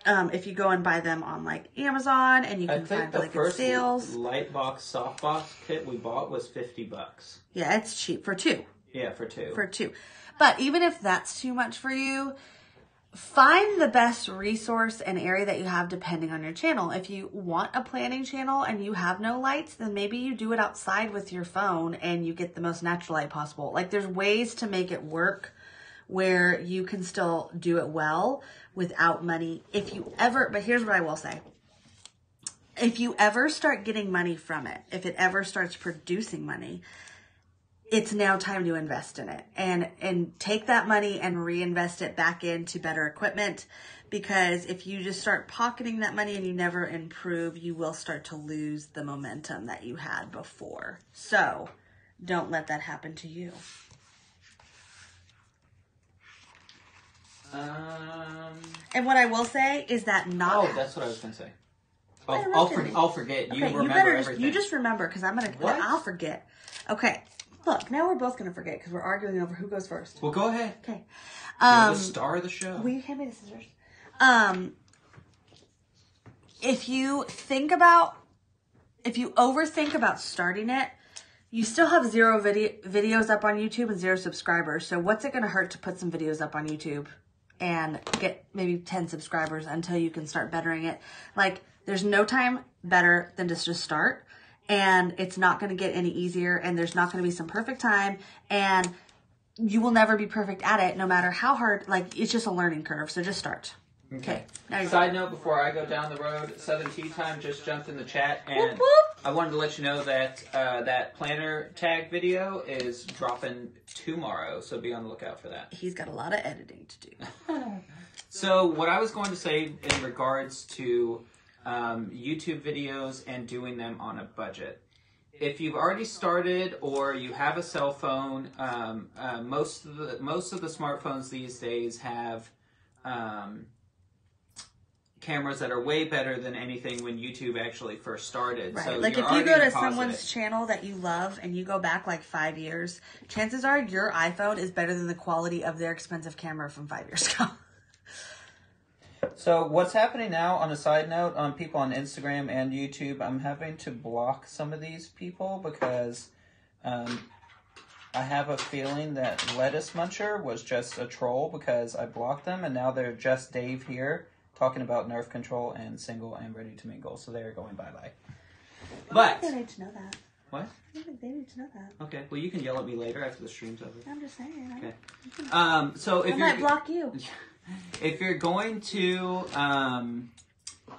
[SPEAKER 1] If you go and buy them on like Amazon, and you can find really good sales.
[SPEAKER 2] LightBox softbox kit we bought was $50.
[SPEAKER 1] Yeah, it's cheap for 2.
[SPEAKER 2] Yeah, for 2.
[SPEAKER 1] For 2. But even if that's too much for you, find the best resource and area that you have depending on your channel. If you want a planning channel and you have no lights, then maybe you do it outside with your phone and you get the most natural light possible. Like, there's ways to make it work where you can still do it well without money. But here's what I will say. If you ever start getting money from it, if it ever starts producing money, it's now time to invest in it and take that money and reinvest it back into better equipment, because if you just start pocketing that money and you never improve, you will start to lose the momentum that you had before. So don't let that happen to you. And what I will say is that
[SPEAKER 2] that's what I was going to say. I'll forget.
[SPEAKER 1] Okay,
[SPEAKER 2] you remember everything.
[SPEAKER 1] You just remember, because I'll forget. Okay. Look, now we're both going to forget because we're arguing over who goes first.
[SPEAKER 2] Well, go ahead.
[SPEAKER 1] Okay.
[SPEAKER 2] You're the star of the show.
[SPEAKER 1] Will you hand me the scissors? If you overthink about starting it, you still have 0 videos up on YouTube and 0 subscribers. So what's it going to hurt to put some videos up on YouTube and get maybe 10 subscribers until you can start bettering it? Like, there's no time better than to just start. And it's not going to get any easier, and there's not going to be some perfect time, and you will never be perfect at it no matter how hard. Like, it's just a learning curve. So just start.
[SPEAKER 2] Okay. Side note, before I go down the road, Southern Tea Time just jumped in the chat, and
[SPEAKER 1] whoop, whoop.
[SPEAKER 2] I wanted to let you know that that planner tag video is dropping tomorrow, so be on the lookout for that.
[SPEAKER 1] He's got a lot of editing to do.
[SPEAKER 2] So what I was going to say in regards to YouTube videos and doing them on a budget. If you've already started or you have a cell phone, most of the smartphones these days have cameras that are way better than anything when YouTube actually first started.
[SPEAKER 1] Right.
[SPEAKER 2] So
[SPEAKER 1] like, if you go to someone's channel that you love and you go back like 5 years, chances are your iPhone is better than the quality of their expensive camera from 5 years ago.
[SPEAKER 2] So what's happening now, on a side note, on people on Instagram and YouTube, I'm having to block some of these people because I have a feeling that Lettuce Muncher was just a troll because I blocked them, and now they're just Dave here talking about Nerf control and single and ready to mingle. So they're going bye-bye. But
[SPEAKER 1] they need to know that.
[SPEAKER 2] What?
[SPEAKER 1] I think they need to know that.
[SPEAKER 2] Okay. Well, you can yell at me later after the stream's over.
[SPEAKER 1] I'm just saying.
[SPEAKER 2] Okay. So if
[SPEAKER 1] I might block you.
[SPEAKER 2] If you're going to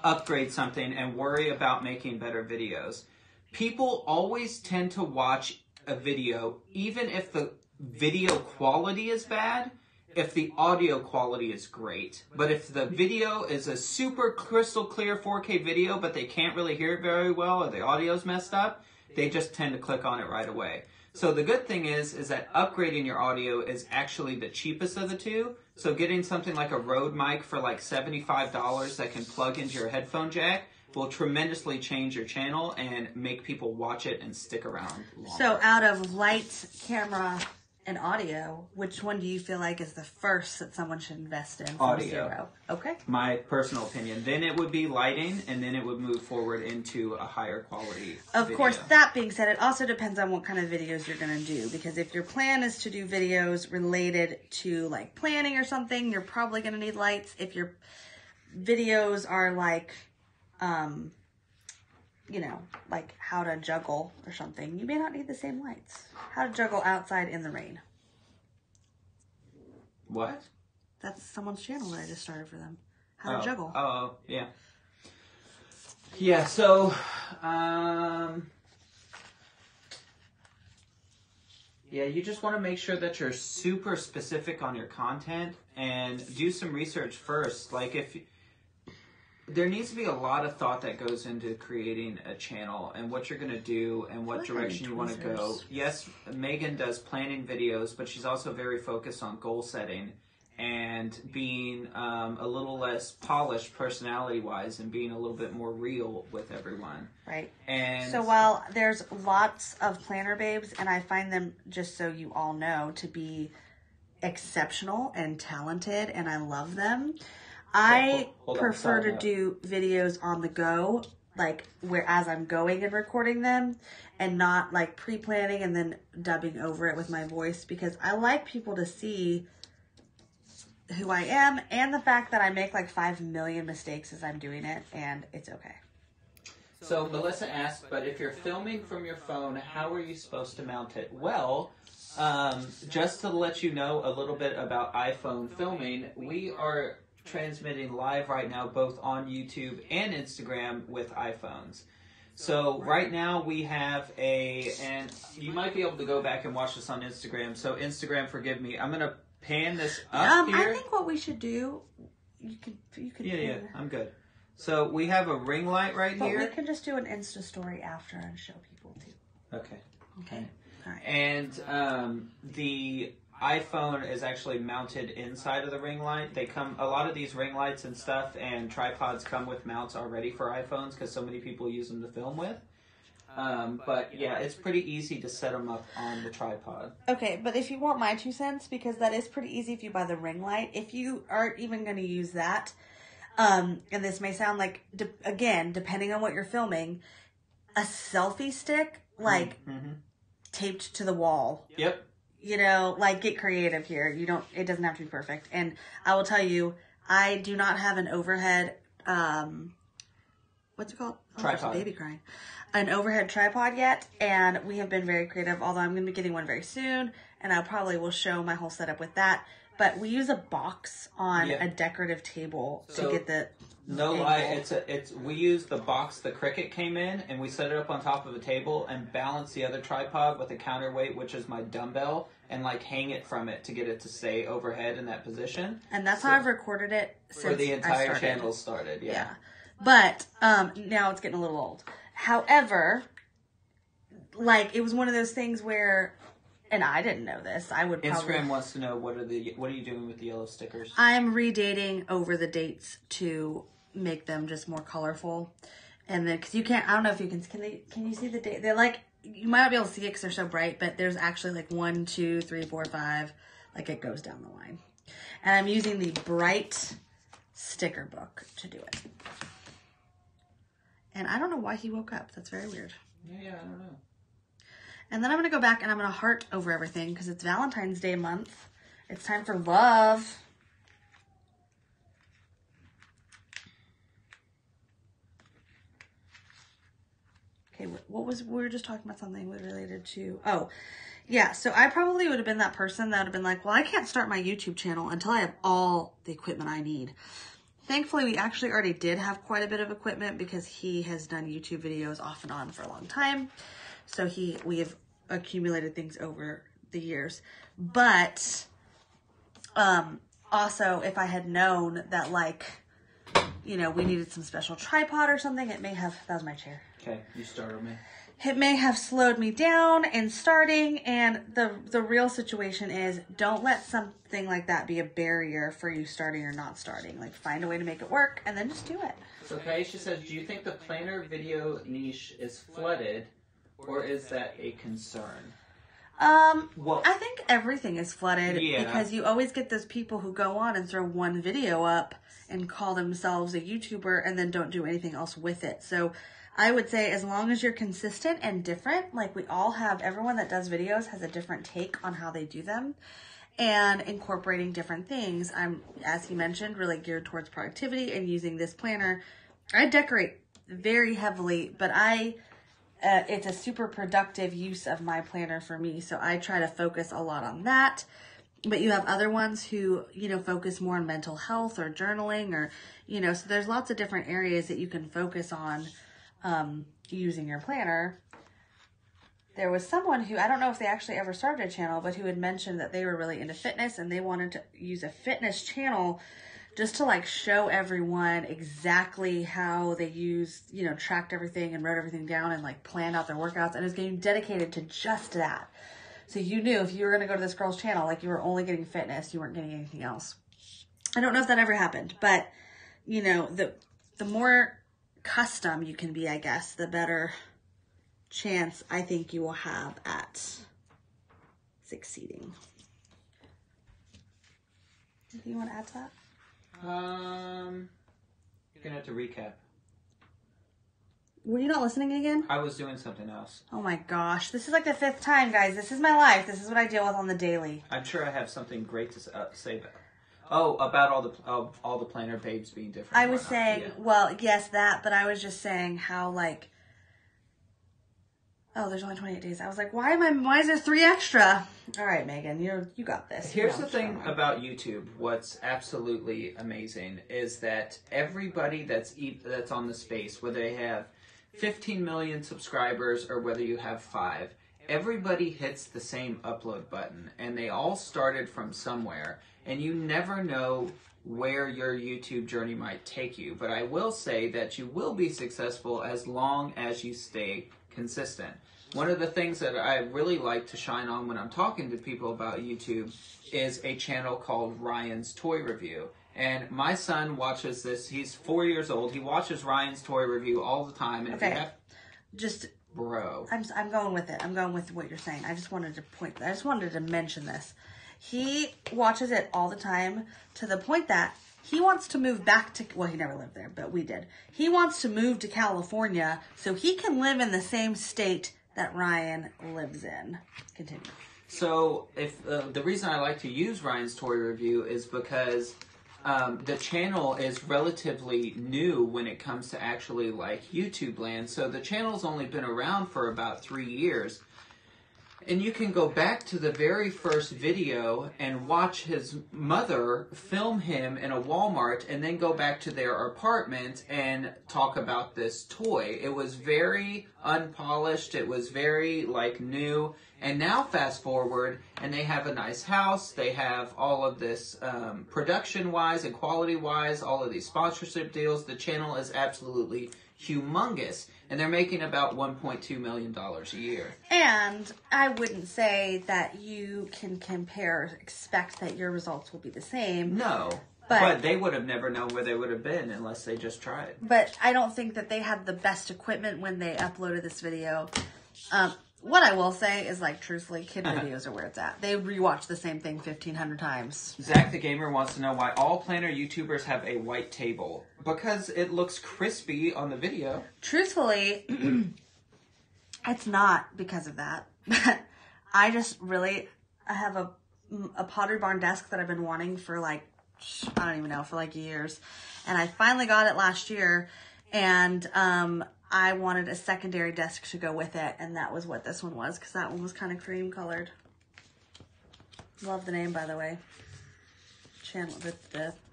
[SPEAKER 2] upgrade something and worry about making better videos, people always tend to watch a video, even if the video quality is bad, if the audio quality is great. But if the video is a super crystal clear 4K video, but they can't really hear it very well or the audio's messed up, they just tend to click on it right away. So the good thing is that upgrading your audio is actually the cheapest of the two. So getting something like a Rode mic for like $75 that can plug into your headphone jack will tremendously change your channel and make people watch it and stick around longer.
[SPEAKER 1] So out of lights, camera, and audio, which one do you feel like is the first that someone should invest in?
[SPEAKER 2] Audio.
[SPEAKER 1] 0? Okay.
[SPEAKER 2] My personal opinion. Then it would be lighting, and then it would move forward into a higher quality
[SPEAKER 1] Of course, that being said, it also depends on what kind of videos you're going to do. Because if your plan is to do videos related to like planning or something, you're probably going to need lights. If your videos are like, you know, like how to juggle or something, you may not need the same lights. How to juggle outside in the rain.
[SPEAKER 2] What?
[SPEAKER 1] That's someone's channel that I just started for them. How to juggle.
[SPEAKER 2] Oh, yeah. Yeah, so, yeah, you just want to make sure that you're super specific on your content and do some research first. Like, there needs to be a lot of thought that goes into creating a channel and what you're going to do and what direction you want to go. Yes, Megan does planning videos, but she's also very focused on goal setting and being a little less polished personality-wise and being a little bit more real with everyone.
[SPEAKER 1] Right.
[SPEAKER 2] And
[SPEAKER 1] so while there's lots of planner babes, and I find them, just so you all know, to be exceptional and talented, and I love them, I prefer to do videos on the go, like as I'm going and recording them, and not like pre-planning and then dubbing over it with my voice, because I like people to see who I am and the fact that I make like 5 million mistakes as I'm doing it, and it's okay.
[SPEAKER 2] So Melissa asked, but if you're filming from your phone, how are you supposed to mount it? Well, just to let you know a little bit about iPhone filming, we are transmitting live right now both on YouTube and Instagram with iPhones. So right now we have and you might be able to go back and watch this on Instagram. So Instagram, forgive me. I'm going to pan this up here.
[SPEAKER 1] I think what we should do, you can
[SPEAKER 2] Yeah, I'm good. So we have a ring light right here.
[SPEAKER 1] We can just do an Insta story after and show people too.
[SPEAKER 2] Okay.
[SPEAKER 1] Okay. All right.
[SPEAKER 2] And the iPhone is actually mounted inside of the ring light. A lot of these ring lights and stuff and tripods come with mounts already for iPhones because so many people use them to film with. But yeah, it's pretty easy to set them up on the tripod.
[SPEAKER 1] Okay, but if you want my 2 cents, because that is pretty easy if you buy the ring light, if you aren't even going to use that, and this may sound like, again, depending on what you're filming, a selfie stick, like, taped to the wall.
[SPEAKER 2] Yep.
[SPEAKER 1] You know, like, get creative here. It doesn't have to be perfect. And I will tell you, I do not have an overhead, what's it called?
[SPEAKER 2] Tripod.
[SPEAKER 1] Baby crying. An overhead tripod yet, and we have been very creative, although I'm going to be getting one very soon, and I probably will show my whole setup with that. But we use a box on a decorative table to get the
[SPEAKER 2] no lie, we use the box the Cricut came in, and we set it up on top of a table and balance the other tripod with a counterweight, which is my dumbbell, and like hang it from it to get it to stay overhead in that position.
[SPEAKER 1] And that's how I've recorded it since
[SPEAKER 2] for the entire channel started. Yeah.
[SPEAKER 1] But now it's getting a little old. However, like, it was one of those things where, and I didn't know this, I would probably...
[SPEAKER 2] Instagram wants to know, what are you doing with the yellow stickers?
[SPEAKER 1] I'm redating over the dates to make them just more colorful. And then, because you can't, I don't know if you can you see the date? They're like, you might not be able to see it because they're so bright, but there's actually like 1, 2, 3, 4, 5, like it goes down the line. And I'm using the bright sticker book to do it. And I don't know why he woke up. That's very weird.
[SPEAKER 2] Yeah, I don't know.
[SPEAKER 1] And then I'm going to go back and I'm going to heart over everything because it's Valentine's Day month. It's time for love. Okay, we were just talking about something related to, yeah, so I probably would have been that person that would have been like, well, I can't start my YouTube channel until I have all the equipment I need. Thankfully, we actually already did have quite a bit of equipment because he has done YouTube videos off and on for a long time. So we have accumulated things over the years. But also, if I had known that, like, you know, we needed some special tripod or something, it may have, that was my chair.
[SPEAKER 2] Okay, you started me.
[SPEAKER 1] It may have slowed me down in starting, and the real situation is, don't let something like that be a barrier for you starting or not starting. Like, find a way to make it work, and then just do it.
[SPEAKER 2] So Kaisha says, do you think the planner video niche is flooded, or is that a concern?
[SPEAKER 1] Well, I think everything is flooded because you always get those people who go on and throw one video up and call themselves a YouTuber and then don't do anything else with it. So I would say as long as you're consistent and different, like we all have, everyone that does videos has a different take on how they do them and incorporating different things. I'm, as he mentioned, really geared towards productivity and using this planner. I decorate very heavily, but it's a super productive use of my planner for me. So I try to focus a lot on that. But you have other ones who, you know, focus more on mental health or journaling or, you know, so there's lots of different areas that you can focus on using your planner. There was someone who, I don't know if they actually ever started a channel, but who had mentioned that they were really into fitness and they wanted to use a fitness channel just to like show everyone exactly how they used, you know, tracked everything and wrote everything down and like planned out their workouts, and it was getting dedicated to just that. So you knew if you were going to go to this girl's channel, like you were only getting fitness, you weren't getting anything else. I don't know if that ever happened, but you know, the more custom you can be, I guess, the better chance I think you will have at succeeding. Anything you want to add to that?
[SPEAKER 2] You're gonna have to recap.
[SPEAKER 1] Were you not listening again?
[SPEAKER 2] I was doing something else.
[SPEAKER 1] Oh my gosh. This is like the 5th time, guys. This is my life. This is what I deal with on the daily.
[SPEAKER 2] I'm sure I have something great to say about. Oh, about all the planner babes being different.
[SPEAKER 1] I was saying, well, yes, that, but I was just saying how, like, oh, there's only 28 days. I was like, why is there 3 extra? All right, Megan, you got this.
[SPEAKER 2] Here's the thing about YouTube. What's absolutely amazing is that everybody that's on the space, whether they have 15 million subscribers or whether you have 5, everybody hits the same upload button, and they all started from somewhere, and you never know where your YouTube journey might take you. But I will say that you will be successful as long as you stay consistent. One of the things that I really like to shine on when I'm talking to people about YouTube is a channel called Ryan's Toy Review. And my son watches this. He's 4 years old. He watches Ryan's Toy Review all the time. And
[SPEAKER 1] okay. Bro. I'm going with it. I'm going with what you're saying. I just wanted to mention this. He watches it all the time to the point that he wants to move back to, well, he never lived there, but we did. He wants to move to California so he can live in the same state that Ryan lives in. Continue.
[SPEAKER 2] So if the reason I like to use Ryan's Toy Review is because the channel is relatively new when it comes to actually like YouTube land. So the channel's only been around for about 3 years. And you can go back to the very first video and watch his mother film him in a Walmart and then go back to their apartment and talk about this toy. It was very unpolished. It was very like new. And now fast forward and they have a nice house. They have all of this production-wise and quality-wise, all of these sponsorship deals. The channel is absolutely humongous. And they're making about $1.2 million a year.
[SPEAKER 1] And I wouldn't say that you can expect that your results will be the same.
[SPEAKER 2] No. But they would have never known where they would have been unless they just tried.
[SPEAKER 1] But I don't think that they had the best equipment when they uploaded this video. What I will say is, like, truthfully, kid videos are where it's at. They rewatch the same thing 1,500 times.
[SPEAKER 2] Zach the Gamer wants to know why all planner YouTubers have a white table. Because it looks crispy on the video.
[SPEAKER 1] Truthfully, it's not because of that. I have a Pottery Barn desk that I've been wanting for, like, I don't even know, for, like, years. And I finally got it last year. And, I wanted a secondary desk to go with it, and that was what this one was, because that one was kind of cream colored. Love the name, by the way. Channel,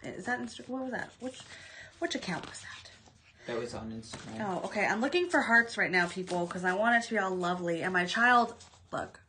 [SPEAKER 1] is that Instagram? What was that? Which account was that?
[SPEAKER 2] That was on Instagram.
[SPEAKER 1] Oh, okay. I'm looking for hearts right now, people, because I want it to be all lovely. And my child, look,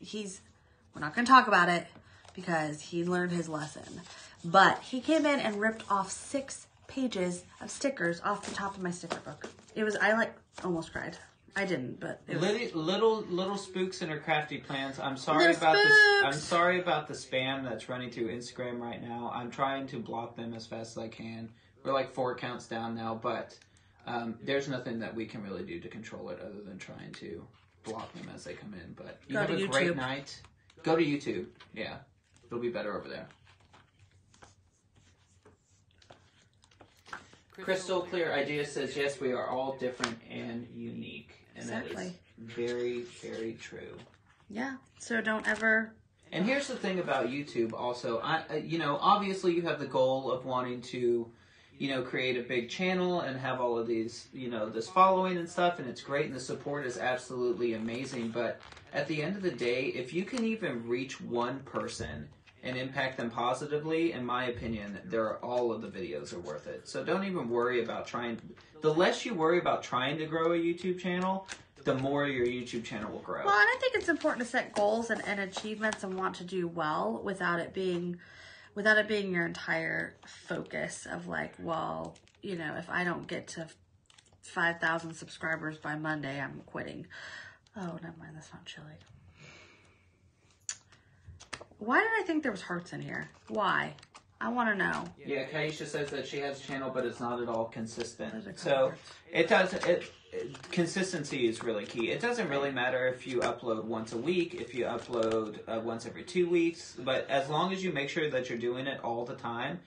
[SPEAKER 1] we're not going to talk about it, because he learned his lesson. But he came in and ripped off 6 pages of stickers off the top of my sticker book. I almost cried. I didn't, but it was...
[SPEAKER 2] little spooks in her crafty plans. I'm sorry about this. I'm sorry about the spam that's running through Instagram right now. I'm trying to block them as fast as I can. We're like 4 accounts down now, but there's nothing that we can really do to control it other than trying to block them as they come in. But you have a great night. Go to YouTube. Yeah, it'll be better over there. Crystal Clear Idea says, yes, we are all different and unique. And exactly. That is very, very true.
[SPEAKER 1] Yeah, so don't ever...
[SPEAKER 2] And here's the thing about YouTube also. Obviously you have the goal of wanting to, create a big channel and have all of these, this following and stuff, and it's great, and the support is absolutely amazing. But at the end of the day, if you can even reach one person and impact them positively, in my opinion, all of the videos are worth it. So don't even worry about trying. The less you worry about trying to grow a YouTube channel, the more your YouTube channel will grow.
[SPEAKER 1] Well, and I think it's important to set goals and achievements and want to do well without it being your entire focus of like, well, if I don't get to 5,000 subscribers by Monday, I'm quitting. Oh, never mind, that's not chili. Why did I think there was hearts in here? Why? I want to know.
[SPEAKER 2] Yeah, Kaisha says that she has a channel, but it's not at all consistent. So consistency is really key. It doesn't really matter if you upload once a week, if you upload once every 2 weeks, but as long as you make sure that you're doing it all the time,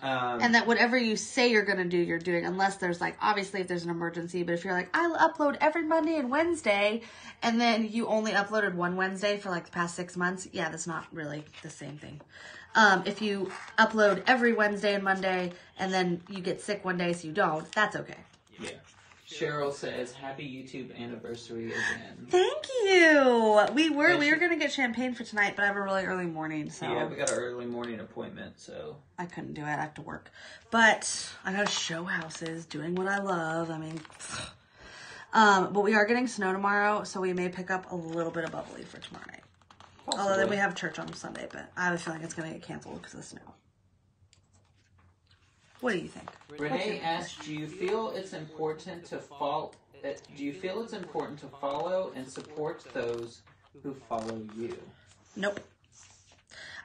[SPEAKER 1] And that whatever you say you're going to do, you're doing, unless there's like, obviously if there's an emergency, but if you're like, I'll upload every Monday and Wednesday, and then you only uploaded one Wednesday for like the past 6 months, yeah, that's not really the same thing. If you upload every Wednesday and Monday, and then you get sick one day so you don't, that's okay.
[SPEAKER 2] Yeah. Cheryl says, happy YouTube anniversary again.
[SPEAKER 1] Thank you. We were going to get champagne for tonight, but I have a really early morning, so.
[SPEAKER 2] Yeah, we got an early morning appointment, so.
[SPEAKER 1] I couldn't do it. I have to work. But I got to show houses, doing what I love. I mean, but we are getting snow tomorrow, so we may pick up a little bit of bubbly for tomorrow night. Possibly. Although then we have church on Sunday, but I have a feeling it's going to get canceled because of the snow. What do you think?
[SPEAKER 2] Renee asked, do you feel it's important to follow and support those who follow you?
[SPEAKER 1] Nope.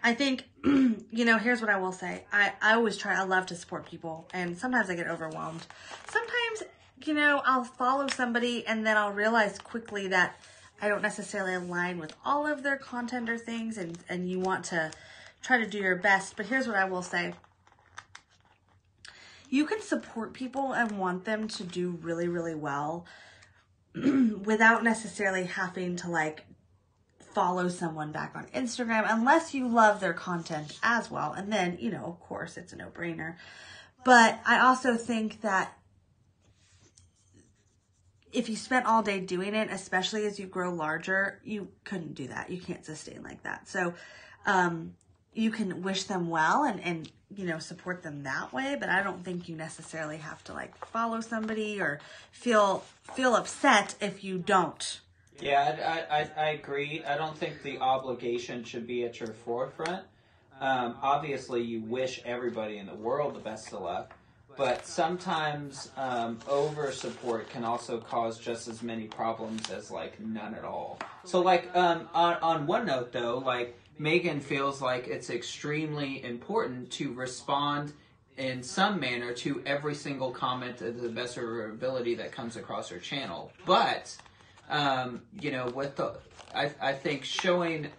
[SPEAKER 1] I think, here's what I will say. I love to support people, and sometimes I get overwhelmed. Sometimes, I'll follow somebody and then I'll realize quickly that I don't necessarily align with all of their content or things, and you want to try to do your best. But here's what I will say. You can support people and want them to do really, really well without necessarily having to follow someone back on Instagram unless you love their content as well. And then, of course, it's a no-brainer. But I also think that if you spent all day doing it, especially as you grow larger, you couldn't do that. You can't sustain like that. So you can wish them well and support them that way, but I don't think you necessarily have to follow somebody or feel upset if you don't.
[SPEAKER 2] Yeah, I agree. I don't think the obligation should be at your forefront. Obviously, you wish everybody in the world the best of luck, but sometimes over support can also cause just as many problems as none at all. So on one note though, Megan feels like it's extremely important to respond in some manner to every single comment to the best of her ability that comes across her channel. But, with I think showing,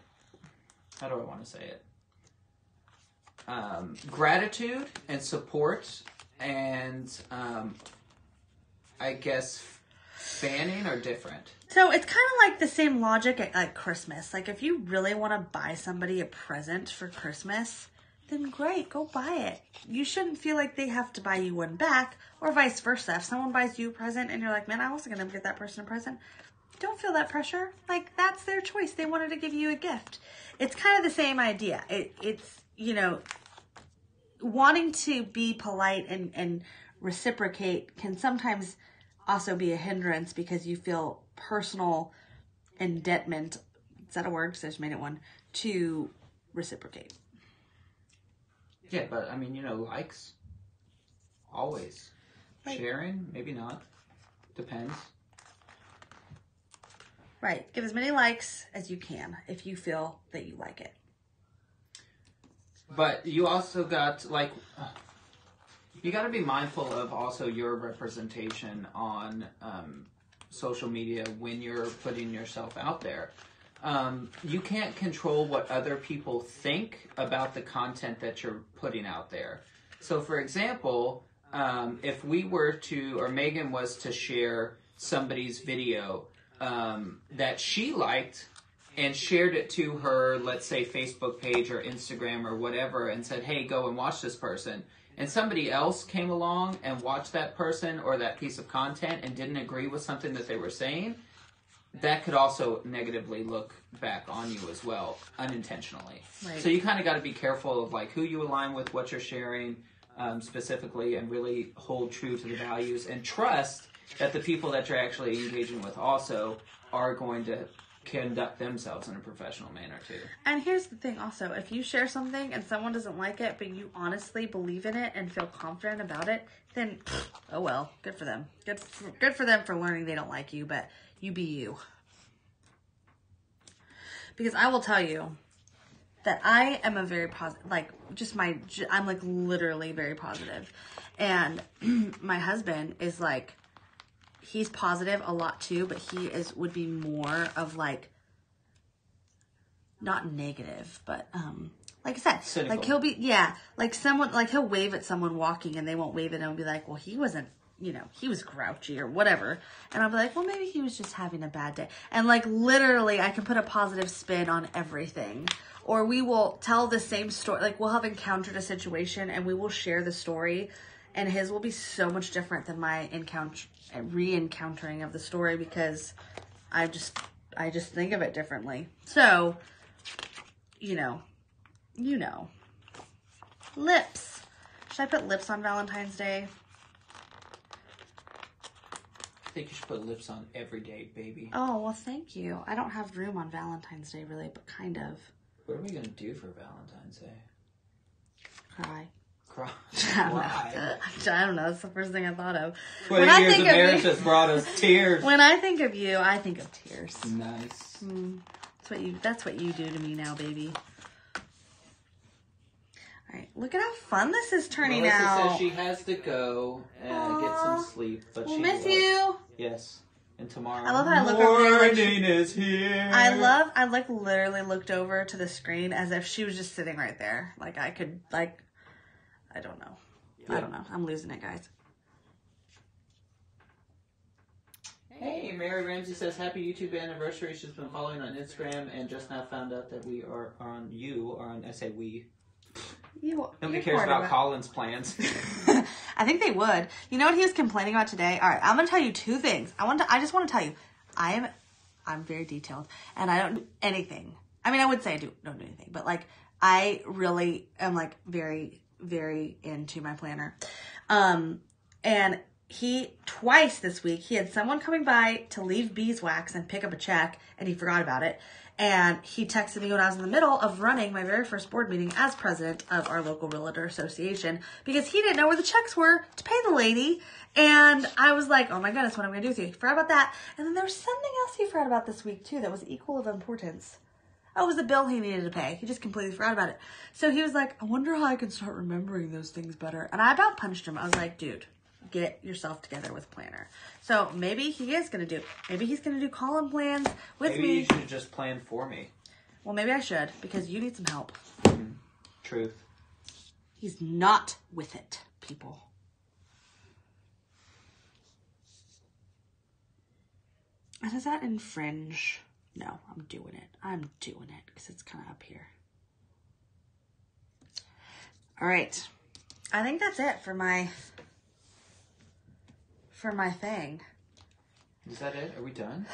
[SPEAKER 2] how do I want to say it? Gratitude and support and, I guess, fanning are different.
[SPEAKER 1] So it's kind of like the same logic at Christmas. If you really want to buy somebody a present for Christmas, then great, go buy it. You shouldn't feel like they have to buy you one back, or vice versa. If someone buys you a present and you're like, man, I wasn't going to get that person a present, don't feel that pressure. That's their choice. They wanted to give you a gift. It's kind of the same idea. It's wanting to be polite and reciprocate can sometimes also be a hindrance because you feel personal indebtment, is that a word? Because I just made it one, to reciprocate.
[SPEAKER 2] Yeah, but I mean, likes, always. Right. Sharing, maybe not. Depends.
[SPEAKER 1] Right. Give as many likes as you can if you feel that you like it.
[SPEAKER 2] But you also got, you got to be mindful of also your representation on social media when you're putting yourself out there. You can't control what other people think about the content that you're putting out there. So, for example, if we were to, or Megan was to share somebody's video that she liked and shared it to her, let's say, Facebook page or Instagram or whatever, and said, hey, go and watch this person, and somebody else came along and watched that person or that piece of content and didn't agree with something that they were saying, that could also negatively look back on you as well, unintentionally. Right. So you kind of got to be careful of who you align with, what you're sharing specifically, and really hold true to the values and trust that the people that you're actually engaging with also are going to conduct themselves in a professional manner too. And
[SPEAKER 1] here's the thing also, if you share something and someone doesn't like it, but you honestly believe in it and feel confident about it, then, oh well, good for them. Good for them for learning they don't like you, but you be you. Because I will tell you that I am a very positive, I'm literally very positive. And my husband is he's positive a lot too, but he would be more of not negative, but Like I said,
[SPEAKER 2] cynical.
[SPEAKER 1] like he'll be, like someone, like he'll wave at someone walking and they won't wave at him and be like, well, he wasn't, he was grouchy or whatever. And I'll be like, well, maybe he was just having a bad day. And like literally I can put a positive spin on everything. Or we will tell the same story. Like we'll have encountered a situation and we will share the story. And his will be so much different than my re-encountering of the story because I just think of it differently. So, lips. Should I put lips on Valentine's Day?
[SPEAKER 2] I think you should put lips on every day, baby.
[SPEAKER 1] Oh, well, thank you. I don't have room on Valentine's Day, really, but kind of.
[SPEAKER 2] What are we going to do for Valentine's Day?
[SPEAKER 1] Cry.
[SPEAKER 2] Why?
[SPEAKER 1] I don't know. That's the first thing I thought of.
[SPEAKER 2] 20 years of marriage has brought us tears.
[SPEAKER 1] When I think of you, I think of tears.
[SPEAKER 2] Nice.
[SPEAKER 1] That's what you do to me now, baby. All right, look at how fun this is turning
[SPEAKER 2] Melissa
[SPEAKER 1] out.
[SPEAKER 2] says she has to go and get some sleep, but
[SPEAKER 1] we'll
[SPEAKER 2] she
[SPEAKER 1] miss
[SPEAKER 2] will.
[SPEAKER 1] you.
[SPEAKER 2] Yes, and tomorrow.
[SPEAKER 1] I love how I look over here.
[SPEAKER 2] Morning is here.
[SPEAKER 1] I like literally looked over to the screen as if she was just sitting right there. Like I could, like, I don't know. Yeah. I don't know. I'm losing it, guys.
[SPEAKER 2] Hey, Mary Ramsey says, happy YouTube anniversary. She's been following on Instagram and just now found out that we are on, I say we. Nobody cares about Colin's plans.
[SPEAKER 1] I think they would. You know what he was complaining about today? All right, I'm going to tell you two things. I just want to tell you, I'm very detailed and I don't do anything. I mean, I would say I don't do anything, but like, I really am like very, very into my planner. And he, twice this week, he had someone coming by to leave beeswax and pick up a check, and he forgot about it. And he texted me when I was in the middle of running my very first board meeting as president of our local realtor association because he didn't know where the checks were to pay the lady. And I was like, oh my goodness, what am I going to do with you? He forgot about that. And then there was something else he forgot about this week too that was equal of importance. Oh, it was the bill he needed to pay. He just completely forgot about it. So he was like, I wonder how I can start remembering those things better. And I about punched him. I was like, dude, get yourself together with a planner. So maybe he is going to do, maybe he's going to do Colin plans with me.
[SPEAKER 2] Maybe you should just plan for me.
[SPEAKER 1] Well, maybe I should because you need some help.
[SPEAKER 2] Truth.
[SPEAKER 1] He's not with it, people. And does that infringe? No, I'm doing it. I'm doing it because it's kind of up here. All right. I think that's it for my thing.
[SPEAKER 2] Is that it? Are we done?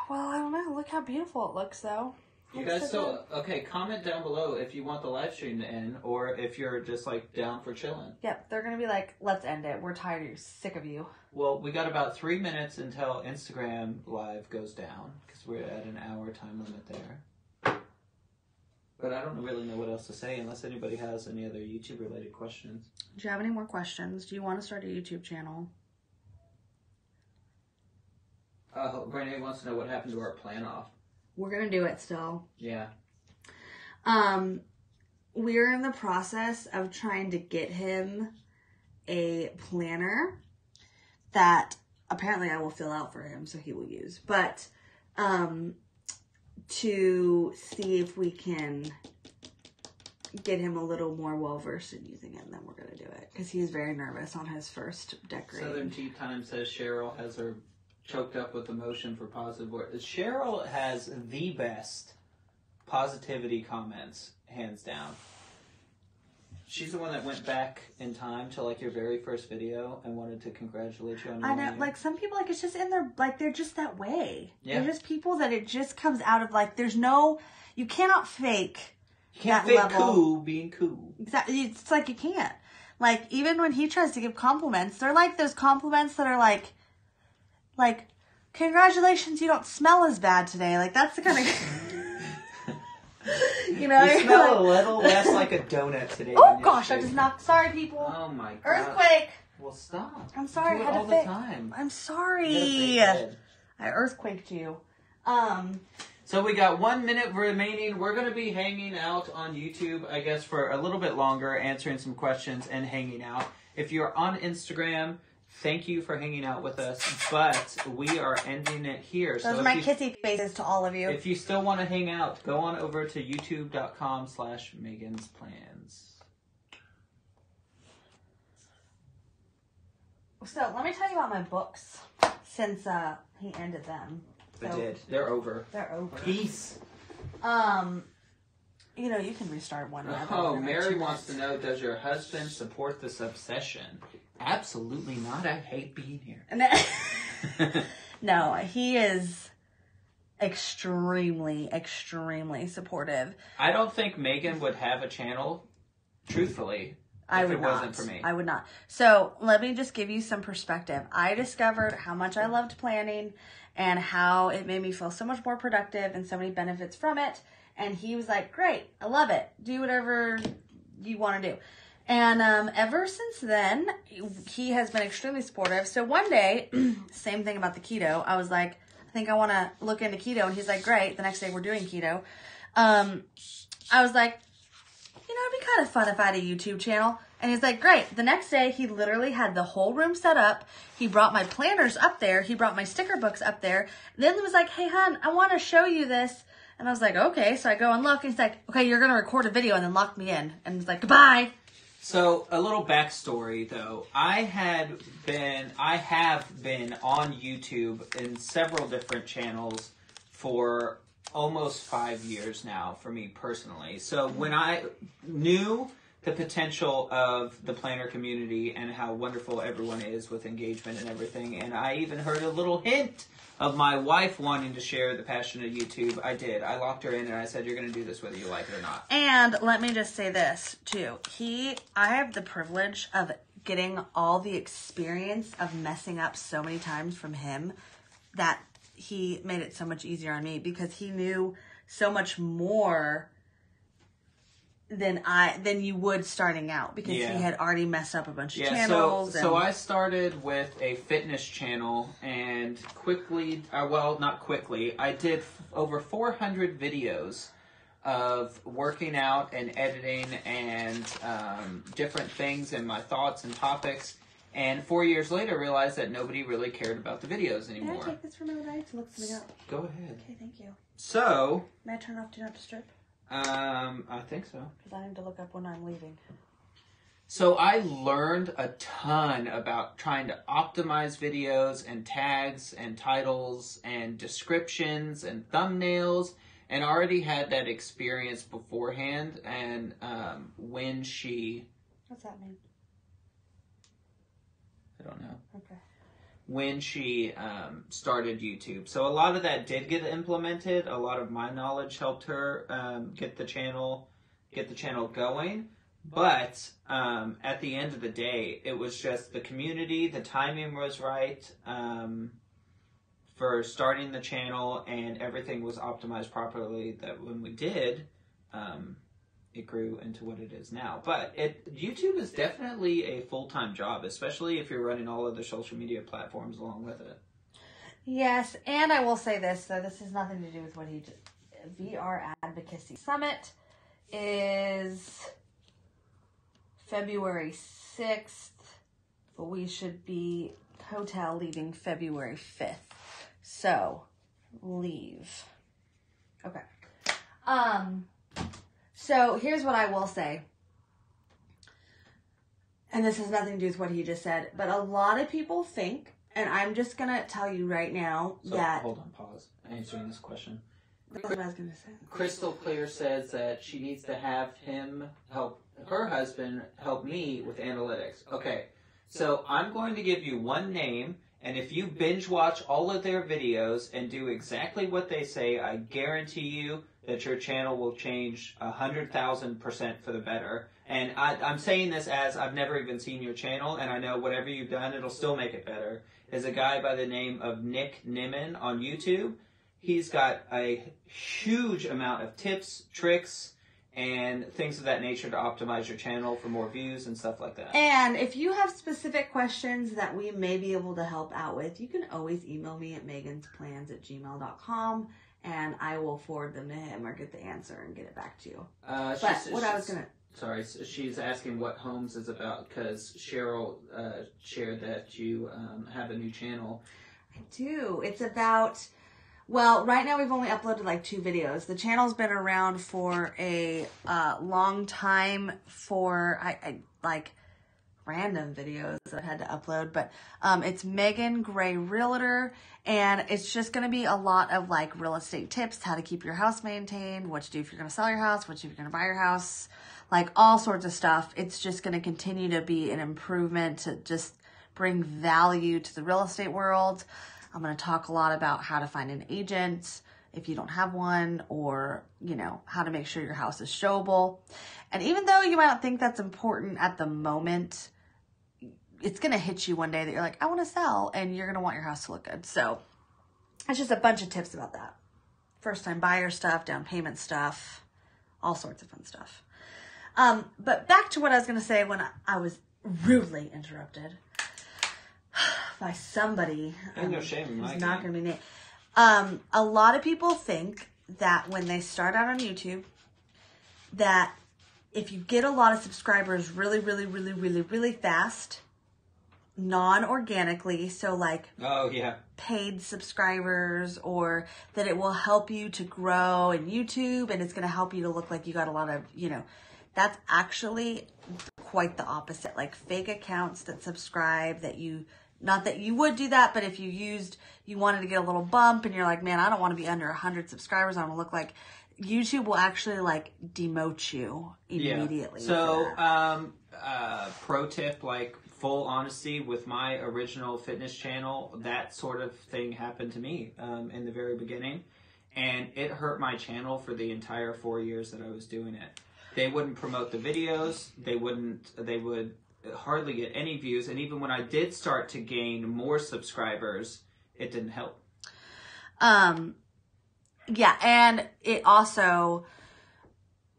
[SPEAKER 1] Well, I don't know. Look how beautiful it looks, though.
[SPEAKER 2] You guys, okay, comment down below if you want the live stream to end or if you're just like down for chilling.
[SPEAKER 1] Yep, they're going to be like, let's end it. We're tired. You're sick of you.
[SPEAKER 2] Well, we got about 3 minutes until Instagram live goes down because we're at an hour time limit there. But I don't really know what else to say unless anybody has any other YouTube related questions.
[SPEAKER 1] Do you have any more questions? Do you want to start a YouTube channel?
[SPEAKER 2] Renee wants to know what happened to our plan off.
[SPEAKER 1] We're going to do it still.
[SPEAKER 2] Yeah.
[SPEAKER 1] We're in the process of trying to get him a planner that apparently I will fill out for him so he will use. But to see if we can get him a little more well-versed in using it, and then we're going to do it. Because he's very nervous on his first decorating.
[SPEAKER 2] Southern Tea Time says Cheryl has her choked up with emotion for positive words. Cheryl has the best positivity comments, hands down. She's the one that went back in time to like your very first video and wanted to congratulate you on your
[SPEAKER 1] I know,
[SPEAKER 2] year.
[SPEAKER 1] like some people, like it's just in their, like they're just that way.
[SPEAKER 2] Yeah.
[SPEAKER 1] They're just people that it just comes out of, like there's no, you cannot fake.
[SPEAKER 2] You can't fake cool being cool.
[SPEAKER 1] Exactly, it's like you can't. Like even when he tries to give compliments, they're like those compliments that are like, congratulations, you don't smell as bad today. Like that's the kind of, you know.
[SPEAKER 2] You smell a little less like a donut today.
[SPEAKER 1] Oh gosh, I just knocked. Sorry, people.
[SPEAKER 2] Oh my god.
[SPEAKER 1] Earthquake.
[SPEAKER 2] Well, stop.
[SPEAKER 1] I'm sorry.
[SPEAKER 2] Do
[SPEAKER 1] I had
[SPEAKER 2] all
[SPEAKER 1] to
[SPEAKER 2] the
[SPEAKER 1] fix.
[SPEAKER 2] time.
[SPEAKER 1] I'm sorry. I earthquaked you.
[SPEAKER 2] So we got 1 minute remaining. We're going to be hanging out on YouTube, I guess, for a little bit longer, answering some questions and hanging out. If you're on Instagram, Thank you for hanging out with us, but we are ending it here.
[SPEAKER 1] Those are my kissy faces to all of you.
[SPEAKER 2] If you still want to hang out, go on over to youtube.com/MegansPlans.
[SPEAKER 1] So, let me tell you about my books, since he ended them.
[SPEAKER 2] I did. They're over.
[SPEAKER 1] They're over.
[SPEAKER 2] Peace.
[SPEAKER 1] You know, you can restart one.
[SPEAKER 2] Oh, Mary wants to know, does your husband support this obsession? Absolutely not. I hate being here.
[SPEAKER 1] No, he is extremely, extremely supportive.
[SPEAKER 2] I don't think Megan would have a channel, truthfully, if it wasn't for me.
[SPEAKER 1] I would not. So let me just give you some perspective. I discovered how much I loved planning and how it made me feel so much more productive and so many benefits from it. And he was like, great, I love it. Do whatever you want to do. And ever since then, he has been extremely supportive. So one day, same thing about the keto. I was like, I think I want to look into keto. And he's like, great. The next day we're doing keto. I was like, you know, it'd be kind of fun if I had a YouTube channel. And he's like, great. The next day, he literally had the whole room set up. He brought my planners up there. He brought my sticker books up there. And then he was like, hey, hon, I want to show you this. And I was like, okay. So I go and look. And he's like, okay, you're going to record a video and then lock me in. And he's like, goodbye.
[SPEAKER 2] So, a little backstory, though. I have been on YouTube in several different channels for almost 5 years now, for me personally. So, when I knew the potential of the planner community and how wonderful everyone is with engagement and everything, and I even heard a little hint of my wife wanting to share the passion of YouTube, I did. I locked her in and I said, you're going to do this whether you like it or not.
[SPEAKER 1] And let me just say this, too. I have the privilege of getting all the experience of messing up so many times from him that he made it so much easier on me because he knew so much more than you would starting out because he had already messed up a bunch of channels.
[SPEAKER 2] So I started with a fitness channel and quickly, not quickly, I did over 400 videos of working out and editing and different things and my thoughts and topics. And 4 years later, realized that nobody really cared about the videos anymore.
[SPEAKER 1] Can I take this from over there to look something up?
[SPEAKER 2] Go ahead.
[SPEAKER 1] Okay, thank you.
[SPEAKER 2] So...
[SPEAKER 1] May I turn off Do Not Disturb?
[SPEAKER 2] I think so.
[SPEAKER 1] Because I need to look up when I'm leaving.
[SPEAKER 2] So I learned a ton about trying to optimize videos and tags and titles and descriptions and thumbnails and already had that experience beforehand. And when she...
[SPEAKER 1] What's that mean?
[SPEAKER 2] I don't know.
[SPEAKER 1] Okay.
[SPEAKER 2] When she started YouTube. So a lot of that did get implemented. A lot of my knowledge helped her get the channel going. But at the end of the day, it was just the community, the timing was right for starting the channel, and everything was optimized properly. That when we did, it grew into what it is now. But YouTube is definitely a full-time job, especially if you're running all other social media platforms along with it.
[SPEAKER 1] Yes, and I will say this, so this has nothing to do with what he did. VR Advocacy Summit is February 6th, but we should be hotel leaving February 5th. So, leave. Okay. So here's what I will say. And this has nothing to do with what he just said, but a lot of people think, and I'm just going to tell you right now that...
[SPEAKER 2] Hold on, pause. Answering this question.
[SPEAKER 1] That's what I was going to say.
[SPEAKER 2] Crystal Clear says that she needs to have him help her husband help me with analytics. Okay, so I'm going to give you one name, and if you binge watch all of their videos and do exactly what they say, I guarantee you that your channel will change 100,000% for the better. And I'm saying this as I've never even seen your channel, and I know whatever you've done, it'll still make it better. Is a guy by the name of Nick Nimmin on YouTube. He's got a huge amount of tips, tricks, and things of that nature to optimize your channel for more views and stuff like that.
[SPEAKER 1] And if you have specific questions that we may be able to help out with, you can always email me at megansplans@gmail.com, and I will forward them to him or get the answer and get it back to you. But what I was going to
[SPEAKER 2] Sorry, so she's asking what Homes is about because Cheryl shared that you have a new channel.
[SPEAKER 1] I do. It's about, well, right now we've only uploaded like 2 videos. The channel's been around for a long time for, I like random videos that I had to upload, but it's Megan Gray Realtor, and it's just going to be a lot of like real estate tips, how to keep your house maintained, what to do if you're going to sell your house, what to do if you're going to buy your house, like all sorts of stuff. It's just going to continue to be an improvement to just bring value to the real estate world. I'm going to talk a lot about how to find an agent if you don't have one, or, you know, how to make sure your house is showable. And even though you might not think that's important at the moment, it's going to hit you one day that you're like, I want to sell, and you're going to want your house to look good. So it's just a bunch of tips about that. First time buyer stuff, down payment stuff, all sorts of fun stuff. But back to what I was going to say when I was rudely interrupted by somebody
[SPEAKER 2] who's
[SPEAKER 1] not going to be named. A lot of people think that when they start out on YouTube, that if you get a lot of subscribers really fast, non-organically, so like paid subscribers, or that it will help you to grow in YouTube and it's going to help you to look like you got a lot of, you know, that's actually quite the opposite. Like fake accounts that subscribe, that you, not that you would do that, but if you wanted to get a little bump and you're like, man, I don't want to be under 100 subscribers, I want to look like, YouTube will actually like demote you immediately.
[SPEAKER 2] Yeah. So, pro tip, like full honesty, with my original fitness channel, that sort of thing happened to me in the very beginning, and it hurt my channel for the entire 4 years that I was doing it. They wouldn't promote the videos. They would hardly get any views. And even when I did start to gain more subscribers, it didn't help.
[SPEAKER 1] Yeah, and it also,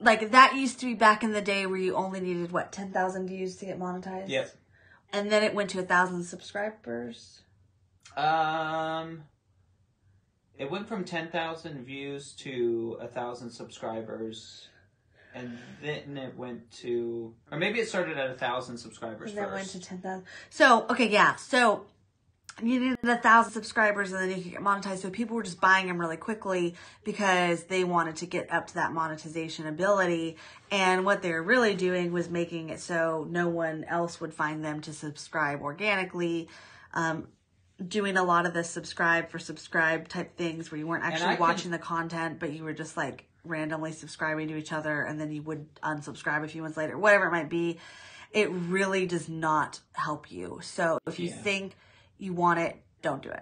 [SPEAKER 1] like, that used to be back in the day where you only needed, what, 10,000 views to get monetized?
[SPEAKER 2] Yep.
[SPEAKER 1] And then it went to 1,000 subscribers?
[SPEAKER 2] It went from 10,000 views to 1,000 subscribers. And then it went to, or maybe it started at 1,000 subscribers
[SPEAKER 1] and then
[SPEAKER 2] first.
[SPEAKER 1] Went to 10,000. So, okay, yeah. So you needed 1,000 subscribers and then you could get monetized. So people were just buying them really quickly because they wanted to get up to that monetization ability. And what they were really doing was making it so no one else would find them to subscribe organically. Doing a lot of the subscribe for subscribe type things where you weren't actually watching the content, but you were just like randomly subscribing to each other, and then you would unsubscribe a few months later, whatever it might be. It really does not help you. So if you think you want it, don't do it.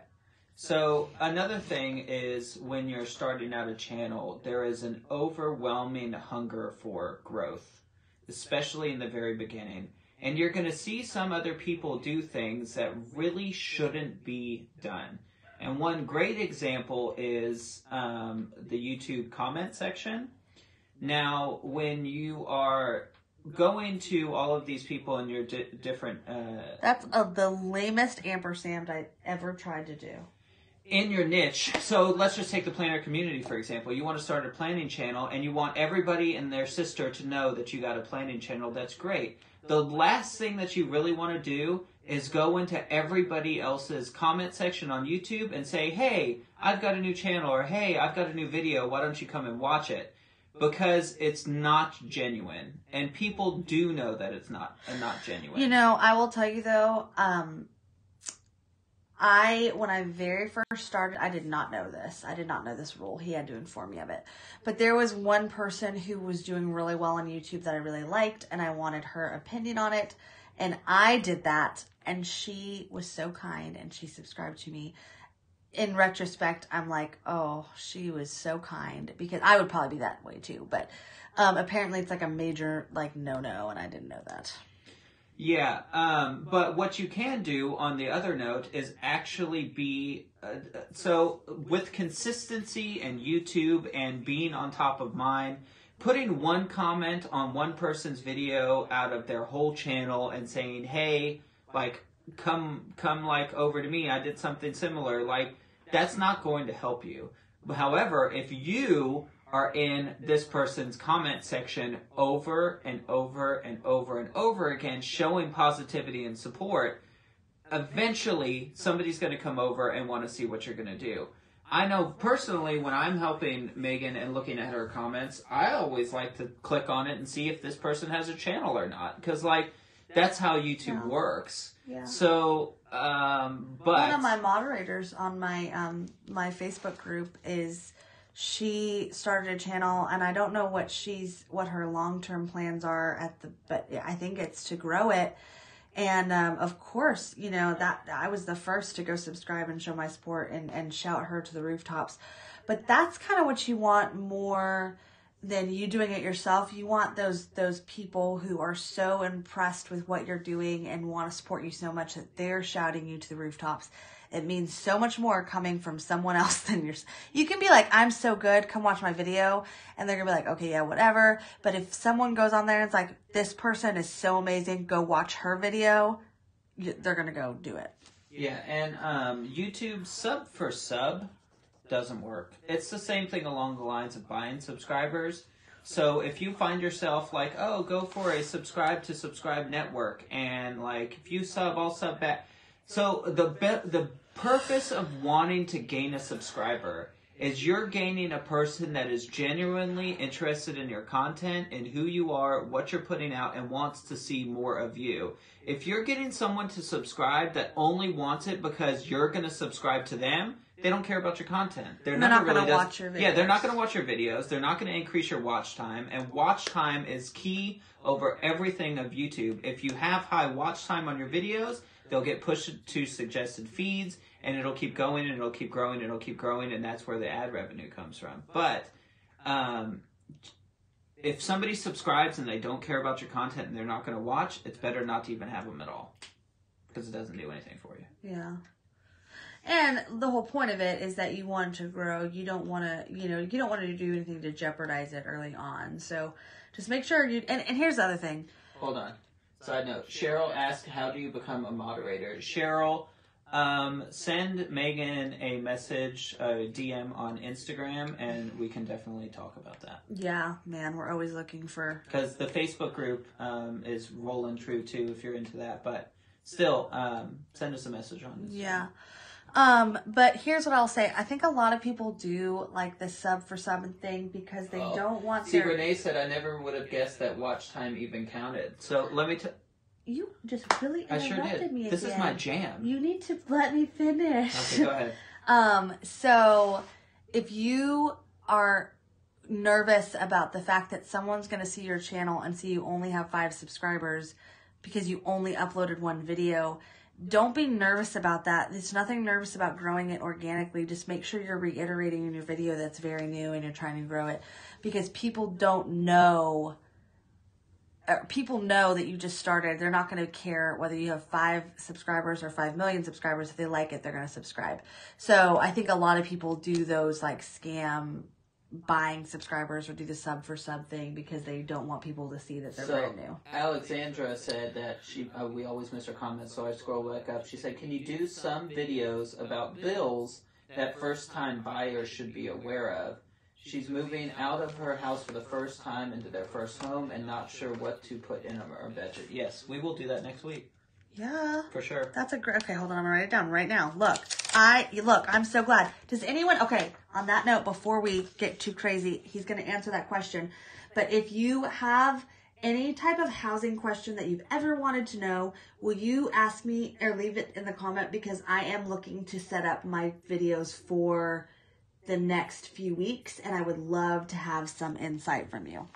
[SPEAKER 2] So another thing is, when you're starting out a channel, there is an overwhelming hunger for growth, especially in the very beginning. And you're going to see some other people do things that really shouldn't be done. And one great example is the YouTube comment section. Now, when you are going to all of these people in your different...
[SPEAKER 1] That's the lamest ampersand I ever tried to do.
[SPEAKER 2] In your niche. So let's just take the planner community, for example. You want to start a planning channel, and you want everybody and their sister to know that you got a planning channel. That's great. The last thing that you really want to do is go into everybody else's comment section on YouTube and say, hey, I've got a new channel, or hey, I've got a new video, why don't you come and watch it? Because it's not genuine. And people do know that it's not genuine.
[SPEAKER 1] You know, I will tell you though, when I very first started, I did not know this. I did not know this rule. He had to inform me of it. But there was one person who was doing really well on YouTube that I really liked, and I wanted her opinion on it. And I did that, and she was so kind, and she subscribed to me. In retrospect, I'm like, oh, she was so kind, because I would probably be that way too. But apparently it's like a major like no-no, and I didn't know that.
[SPEAKER 2] Yeah, but what you can do on the other note is actually be, so with consistency and YouTube and being on top of mine, putting one comment on one person's video out of their whole channel and saying, hey, like, come like over to me, I did something similar, like, that's not going to help you. However, if you are in this person's comment section over and over and over and over again, showing positivity and support, eventually somebody's going to come over and want to see what you're going to do. I know personally when I'm helping Megan and looking at her comments, I always like to click on it and see if this person has a channel or not. Because, like, that's how YouTube works. Yeah. So, but...
[SPEAKER 1] One of my moderators on my my Facebook group she started a channel, and I don't know what her long-term plans are but I think it's to grow it. And, of course, you know, that I was the first to go subscribe and show my support and shout her to the rooftops. But that's kind of what you want more than you doing it yourself. You want those people who are so impressed with what you're doing and want to support you so much that they're shouting you to the rooftops. It means so much more coming from someone else than yours. You can be like, I'm so good, come watch my video. And they're going to be like, okay, yeah, whatever. But if someone goes on there and it's like, this person is so amazing, go watch her video, they're going to go do it.
[SPEAKER 2] Yeah, and YouTube sub for sub doesn't work. It's the same thing along the lines of buying subscribers. So if you find yourself like, oh, go for a subscribe to subscribe network. And like, if you sub, I'll sub back. So the purpose of wanting to gain a subscriber is you're gaining a person that is genuinely interested in your content and who you are, what you're putting out, and wants to see more of you. If you're getting someone to subscribe that only wants it because you're going to subscribe to them, they don't care about your content.
[SPEAKER 1] They're not going to watch your videos.
[SPEAKER 2] Yeah, they're not going to watch your videos. They're not going to increase your watch time. And watch time is key over everything of YouTube. If you have high watch time on your videos, they'll get pushed to suggested feeds, and it'll keep going, and it'll keep growing, and it'll keep growing, and that's where the ad revenue comes from. But if somebody subscribes and they don't care about your content and they're not going to watch, it's better not to even have them at all, because it doesn't do anything for you.
[SPEAKER 1] Yeah. And the whole point of it is that you want to grow. You don't want to, you don't want to do anything to jeopardize it early on. So just make sure and here's the other thing.
[SPEAKER 2] Hold on. Side note, Cheryl asked, how do you become a moderator? Cheryl, send Megan a message, a DM on Instagram, and we can definitely talk about that.
[SPEAKER 1] Yeah, man, we're always looking for...
[SPEAKER 2] Because the Facebook group is rolling true, too, if you're into that. But still, send us a message on Instagram.
[SPEAKER 1] Yeah. But here's what I'll say. I think a lot of people do like the sub for sub thing because they don't want
[SPEAKER 2] to... See, Renee said I never would have guessed that watch time even counted. So let me
[SPEAKER 1] You just really interrupted me again.
[SPEAKER 2] This is my jam.
[SPEAKER 1] You need to let me finish.
[SPEAKER 2] Okay, go ahead.
[SPEAKER 1] So if you are nervous about the fact that someone's going to see your channel and see you only have 5 subscribers because you only uploaded 1 video, don't be nervous about that. There's nothing nervous about growing it organically. Just make sure you're reiterating in your video that's very new and you're trying to grow it, because people don't know. People know that you just started. They're not going to care whether you have 5 subscribers or 5 million subscribers. If they like it, they're going to subscribe. So I think a lot of people do those like scam buying subscribers or do the sub for sub thing because they don't want people to see that they're brand new.
[SPEAKER 2] Alexandra said that we always miss her comments, so I scroll back up. She said, can you do some videos about bills that first-time buyers should be aware of? She's moving out of her house for the first time into their first home and not sure what to put in our budget. Yes, we will do that next week.
[SPEAKER 1] Yeah.
[SPEAKER 2] For sure.
[SPEAKER 1] That's a great... Okay, hold on. I'm going to write it down right now. I'm so glad. Does anyone... Okay, on that note, before we get too crazy, he's going to answer that question. But if you have any type of housing question that you've ever wanted to know, will you ask me or leave it in the comment? Because I am looking to set up my videos for the next few weeks, and I would love to have some insight from you.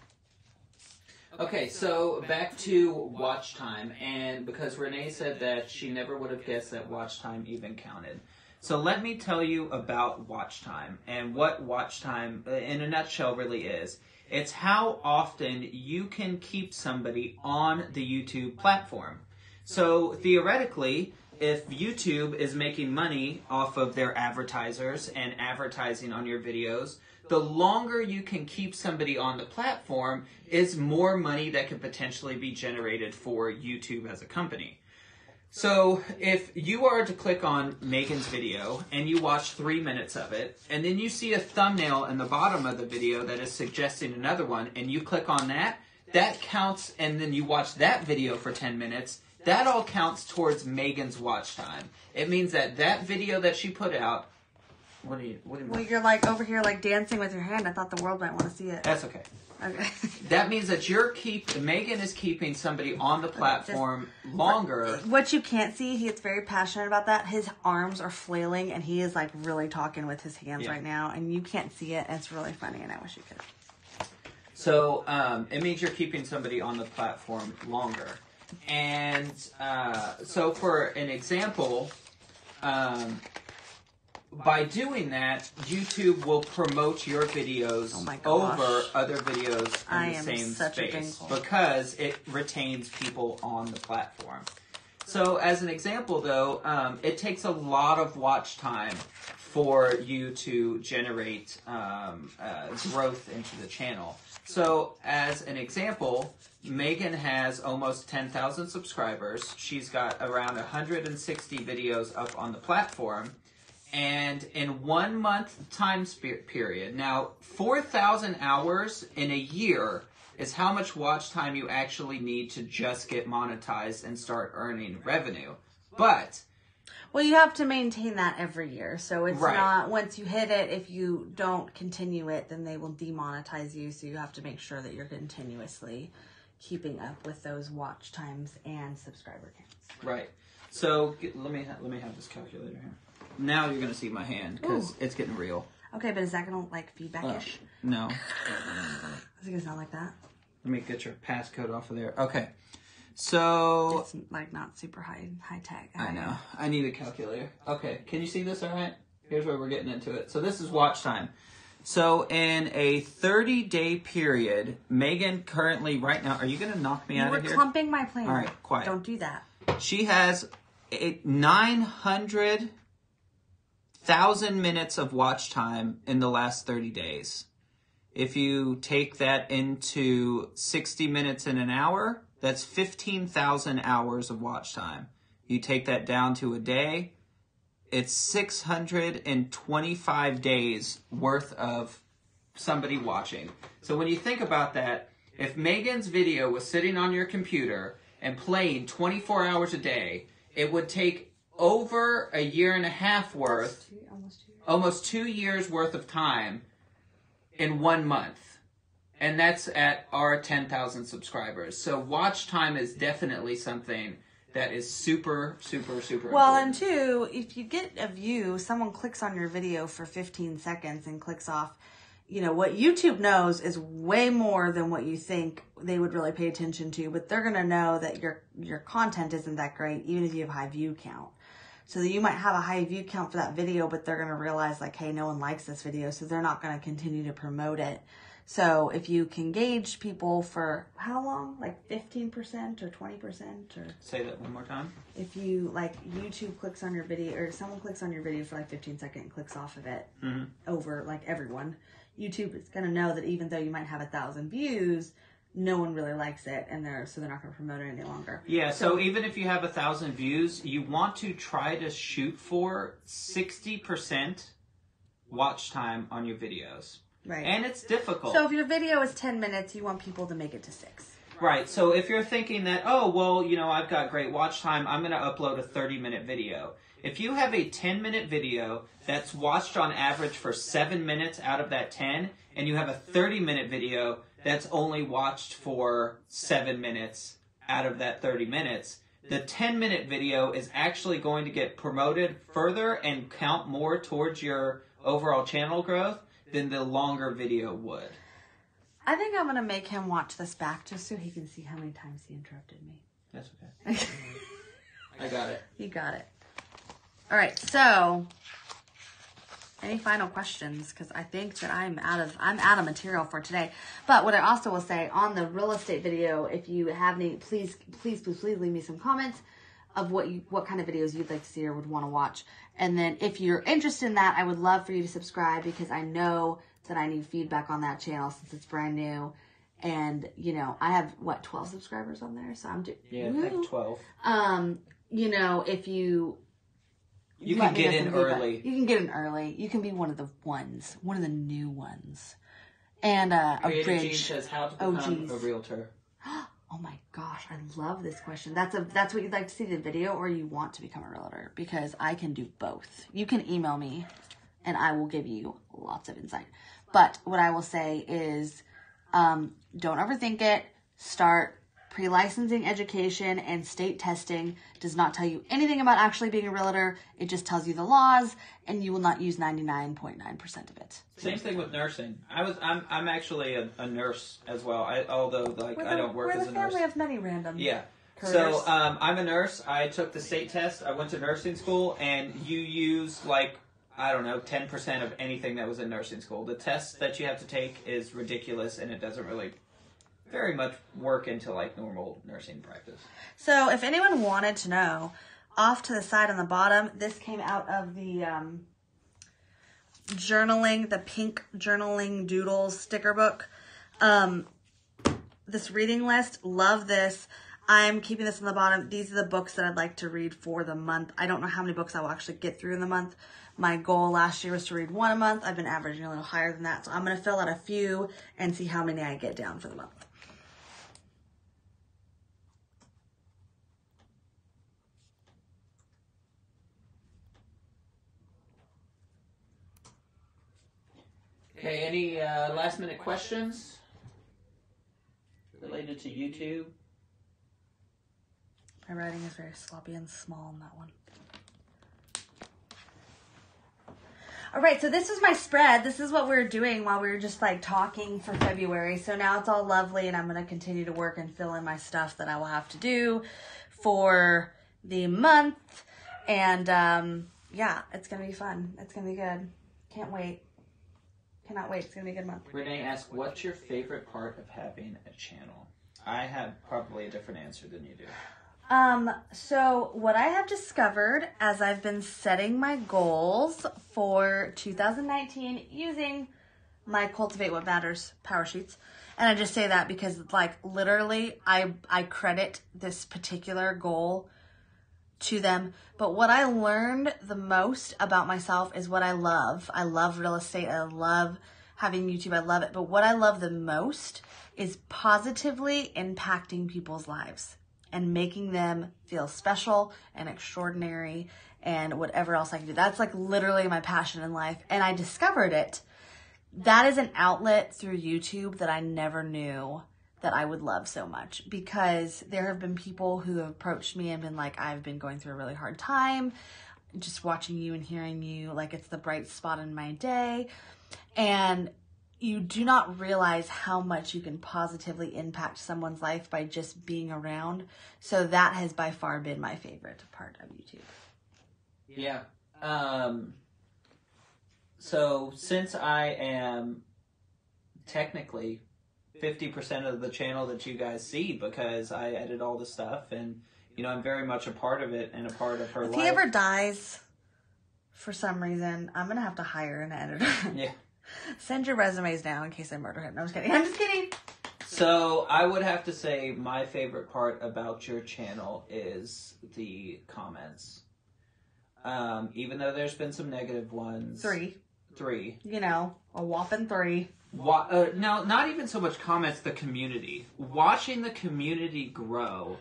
[SPEAKER 2] Okay, so back to watch time, and because Renee said that she never would have guessed that watch time even counted. So let me tell you about watch time and what watch time in a nutshell really is. It's how often you can keep somebody on the YouTube platform. So theoretically, if YouTube is making money off of their advertisers and advertising on your videos, the longer you can keep somebody on the platform is more money that could potentially be generated for YouTube as a company. So if you are to click on Megan's video and you watch 3 minutes of it, and then you see a thumbnail in the bottom of the video that is suggesting another one, and you click on that, that counts, and then you watch that video for 10 minutes, that all counts towards Megan's watch time. It means that that video that she put out, what do you
[SPEAKER 1] well, you're like over here like dancing with your hand. I thought the world might want to see it.
[SPEAKER 2] That's okay.
[SPEAKER 1] Okay.
[SPEAKER 2] That means that Megan is keeping somebody on the platform longer.
[SPEAKER 1] What you can't see, he gets very passionate about that. His arms are flailing, and he is like really talking with his hands right now, and you can't see it. And it's really funny, and I wish you could.
[SPEAKER 2] So it means you're keeping somebody on the platform longer. And so for an example, by doing that, YouTube will promote your videos over other videos in the same space because it retains people on the platform. So as an example, though, it takes a lot of watch time for you to generate growth into the channel. So as an example, Megan has almost 10,000 subscribers. She's got around 160 videos up on the platform. And in 1 month time period, now 4,000 hours in a year is how much watch time you actually need to just get monetized and start earning revenue. But
[SPEAKER 1] well, you have to maintain that every year. So it's not, once you hit it, if you don't continue it, then they will demonetize you. So you have to make sure that you're continuously keeping up with those watch times and subscriber counts.
[SPEAKER 2] Right. So let me have this calculator here. Now you're going to see my hand because it's getting real.
[SPEAKER 1] Okay, but is that going to like feedback-ish?
[SPEAKER 2] No.
[SPEAKER 1] Is it going to sound like that?
[SPEAKER 2] Let me get your passcode off of there. Okay. So
[SPEAKER 1] it's like not super high tech.
[SPEAKER 2] I know. I need a calculator. Okay. Can you see this all right? Here's where we're getting into it. So this is watch time. So in a 30-day period, Megan currently right now, are you going to knock me out of here?
[SPEAKER 1] You were clumping my plane.
[SPEAKER 2] All right, quiet.
[SPEAKER 1] Don't do that.
[SPEAKER 2] She has 900,000 minutes of watch time in the last 30 days. If you take that into 60 minutes in an hour, that's 15,000 hours of watch time. You take that down to a day, it's 625 days worth of somebody watching. So when you think about that, if Megan's video was sitting on your computer and playing 24 hours a day, it would take over a year and a half worth, almost 2 years worth of time in 1 month. And that's at our 10,000 subscribers. So watch time is definitely something that is super, super, super
[SPEAKER 1] well,
[SPEAKER 2] important.
[SPEAKER 1] And two, if you get a view, someone clicks on your video for 15 seconds and clicks off, you know, what YouTube knows is way more than what you think they would really pay attention to, but they're going to know that your content isn't that great, even if you have high view count. So you might have a high view count for that video, but they're going to realize like, hey, no one likes this video, so they're not going to continue to promote it. So if you can gauge people for how long, like 15% or 20% or...
[SPEAKER 2] Say that one more time.
[SPEAKER 1] If you, like, YouTube clicks on your video, or someone clicks on your video for like 15 seconds and clicks off of it over like everyone, YouTube is going to know that even though you might have 1,000 views, no one really likes it, and they're not going to promote it any longer.
[SPEAKER 2] Yeah, so even if you have 1,000 views, you want to try to shoot for 60% watch time on your videos.
[SPEAKER 1] Right.
[SPEAKER 2] And it's difficult.
[SPEAKER 1] So if your video is 10 minutes, you want people to make it to 6.
[SPEAKER 2] Right. So if you're thinking that, oh, well, you know, I've got great watch time, I'm going to upload a 30-minute video. If you have a 10-minute video that's watched on average for 7 minutes out of that 10, and you have a 30-minute video that's only watched for 7 minutes out of that 30 minutes, the 10-minute video is actually going to get promoted further and count more towards your overall channel growth than the longer video would.
[SPEAKER 1] I think I'm going to make him watch this back just so he can see how many times he interrupted me.
[SPEAKER 2] That's okay. I got it.
[SPEAKER 1] You got it. All right, so any final questions? Because I think that I'm out of material for today. But what I also will say on the real estate video, if you have any, please leave me some comments of what kind of videos you'd like to see or would want to watch. And then if you're interested in that, I would love for you to subscribe because I know that I need feedback on that channel since it's brand new. And, you know, I have, 12 subscribers on there? So I'm doing...
[SPEAKER 2] Yeah, I think 12.
[SPEAKER 1] you know, if you
[SPEAKER 2] can get in early.
[SPEAKER 1] You can get in early. You can be one of the new ones. And
[SPEAKER 2] Creative Gene says how to become a realtor.
[SPEAKER 1] Oh my gosh, I love this question. That's what you'd like to see, the video, or you want to become a realtor? Because I can do both. You can email me and I will give you lots of insight. But what I will say is, don't overthink it. Start pre-licensing education, and state testing does not tell you anything about actually being a realtor. It just tells you the laws, and you will not use 99.9% of it.
[SPEAKER 2] Same thing with nursing. I'm actually a nurse as well. Although I don't work as a nurse.
[SPEAKER 1] We're the family of many random.
[SPEAKER 2] Yeah.
[SPEAKER 1] careers.
[SPEAKER 2] So I'm a nurse. I took the state test. I went to nursing school, and you use 10% of anything that was in nursing school. The test that you have to take is ridiculous, and it doesn't really very much work into normal nursing practice.
[SPEAKER 1] So if anyone wanted to know, off to the side on the bottom, this came out of the journaling, the pink journaling doodles sticker book. This reading list, love this. I'm keeping this on the bottom. These are the books that I'd like to read for the month. I don't know how many books I will actually get through in the month. My goal last year was to read one a month. I've been averaging a little higher than that. So I'm going to fill out a few and see how many I get down for the month.
[SPEAKER 2] Okay, any last minute questions related to YouTube?
[SPEAKER 1] My writing is very sloppy and small on that one. All right, so this is my spread. This is what we were doing while we were just talking for February. So now it's all lovely, and I'm going to continue to work and fill in my stuff that I will have to do for the month. And yeah, it's going to be fun. It's going to be good. Can't wait. Cannot wait. It's going to be a good month.
[SPEAKER 2] Renee asked, what's your favorite part of having a channel? I have probably a different answer than you do.
[SPEAKER 1] So what I have discovered as I've been setting my goals for 2019 using my Cultivate What Matters power sheets. And I just say that because literally I credit this particular goal to them. But what I learned the most about myself is what I love. I love real estate. I love having YouTube. I love it. But what I love the most is positively impacting people's lives and making them feel special and extraordinary and whatever else I can do. That's literally my passion in life. And I discovered it. That is an outlet through YouTube that I never knew that I would love so much, because there have been people who have approached me and been like, I've been going through a really hard time. Just watching you and hearing you, it's the bright spot in my day. And you do not realize how much you can positively impact someone's life by just being around. So that has by far been my favorite part of YouTube.
[SPEAKER 2] Yeah. So since I am technically 50% of the channel that you guys see, because I edit all the stuff, and I'm very much a part of it and a part of her life.
[SPEAKER 1] If he ever dies for some reason, I'm gonna have to hire an editor.
[SPEAKER 2] Yeah.
[SPEAKER 1] Send your resumes now in case I murder him. No, I'm just kidding. I'm just kidding.
[SPEAKER 2] So I would have to say my favorite part about your channel is the comments. Even though there's been some negative ones.
[SPEAKER 1] Three. A whopping 3.
[SPEAKER 2] No, not even so much comments, the community. Watching the community grow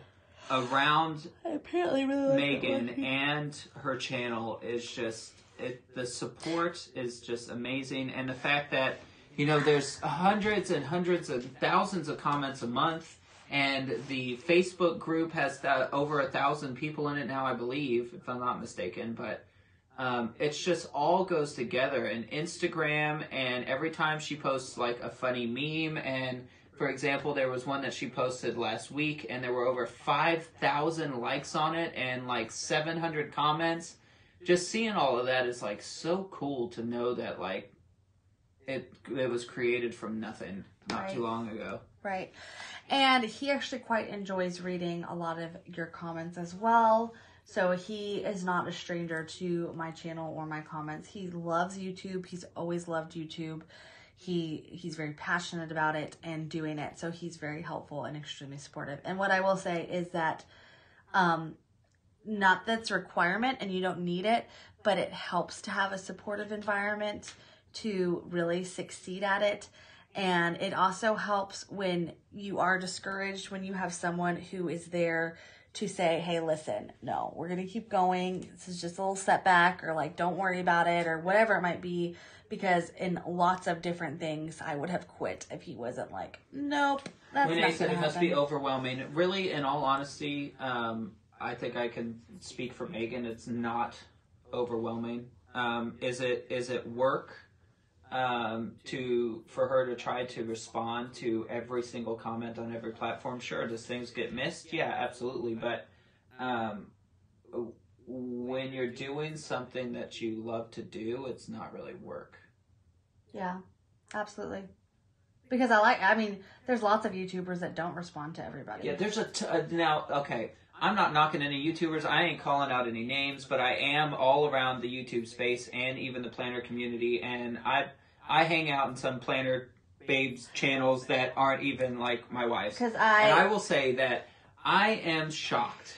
[SPEAKER 2] around Megan and her channel is just... the support is just amazing, and the fact that there's hundreds and hundreds and thousands of comments a month, and the Facebook group has over 1,000 people in it now, I believe, if I'm not mistaken. But it's just all goes together, and Instagram, and every time she posts a funny meme, and for example, there was one that she posted last week, and there were over 5,000 likes on it and 700 comments. Just seeing all of that is so cool to know that it was created from nothing not too long ago.
[SPEAKER 1] Right. And he actually quite enjoys reading a lot of your comments as well. So he is not a stranger to my channel or my comments. He loves YouTube. He's always loved YouTube. He's very passionate about it and doing it. So he's very helpful and extremely supportive. And what I will say is that not that's a requirement and you don't need it, but it helps to have a supportive environment to really succeed at it. And it also helps when you are discouraged, when you have someone who is there to say, hey, listen, no, we're going to keep going. This is just a little setback, or like, don't worry about it, or whatever it might be. Because in lots of different things, I would have quit if he wasn't like, nope, that's
[SPEAKER 2] when
[SPEAKER 1] not
[SPEAKER 2] they said it
[SPEAKER 1] happen.
[SPEAKER 2] must be overwhelming. Really, in all honesty, I think I can speak for Megan. It's not overwhelming. Is it work for her to try to respond to every single comment on every platform? Sure. Does things get missed? Yeah, absolutely. But when you're doing something that you love to do, it's not really work.
[SPEAKER 1] Yeah, absolutely. Because there's lots of YouTubers that don't respond to everybody.
[SPEAKER 2] Yeah, there's now, okay, I'm not knocking any YouTubers. I ain't calling out any names, but I am all around the YouTube space and even the planner community. And I hang out in some planner babes channels that aren't even like my wife's. And I will say that I am shocked,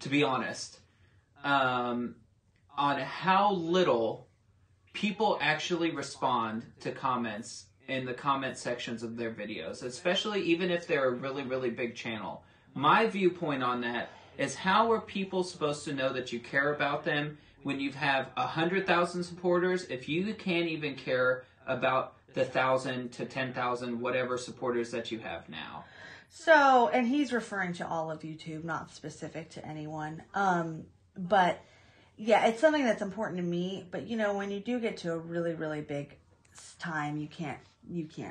[SPEAKER 2] to be honest, on how little people actually respond to comments in the comment sections of their videos, especially even if they're a really, really big channel. My viewpoint on that is, how are people supposed to know that you care about them when you have 100,000 supporters if you can't even care about the 1,000 to 10,000 whatever supporters that you have now?
[SPEAKER 1] So, and he's referring to all of YouTube, not specific to anyone. But yeah, it's something that's important to me. But when you do get to a really, really big time, you can't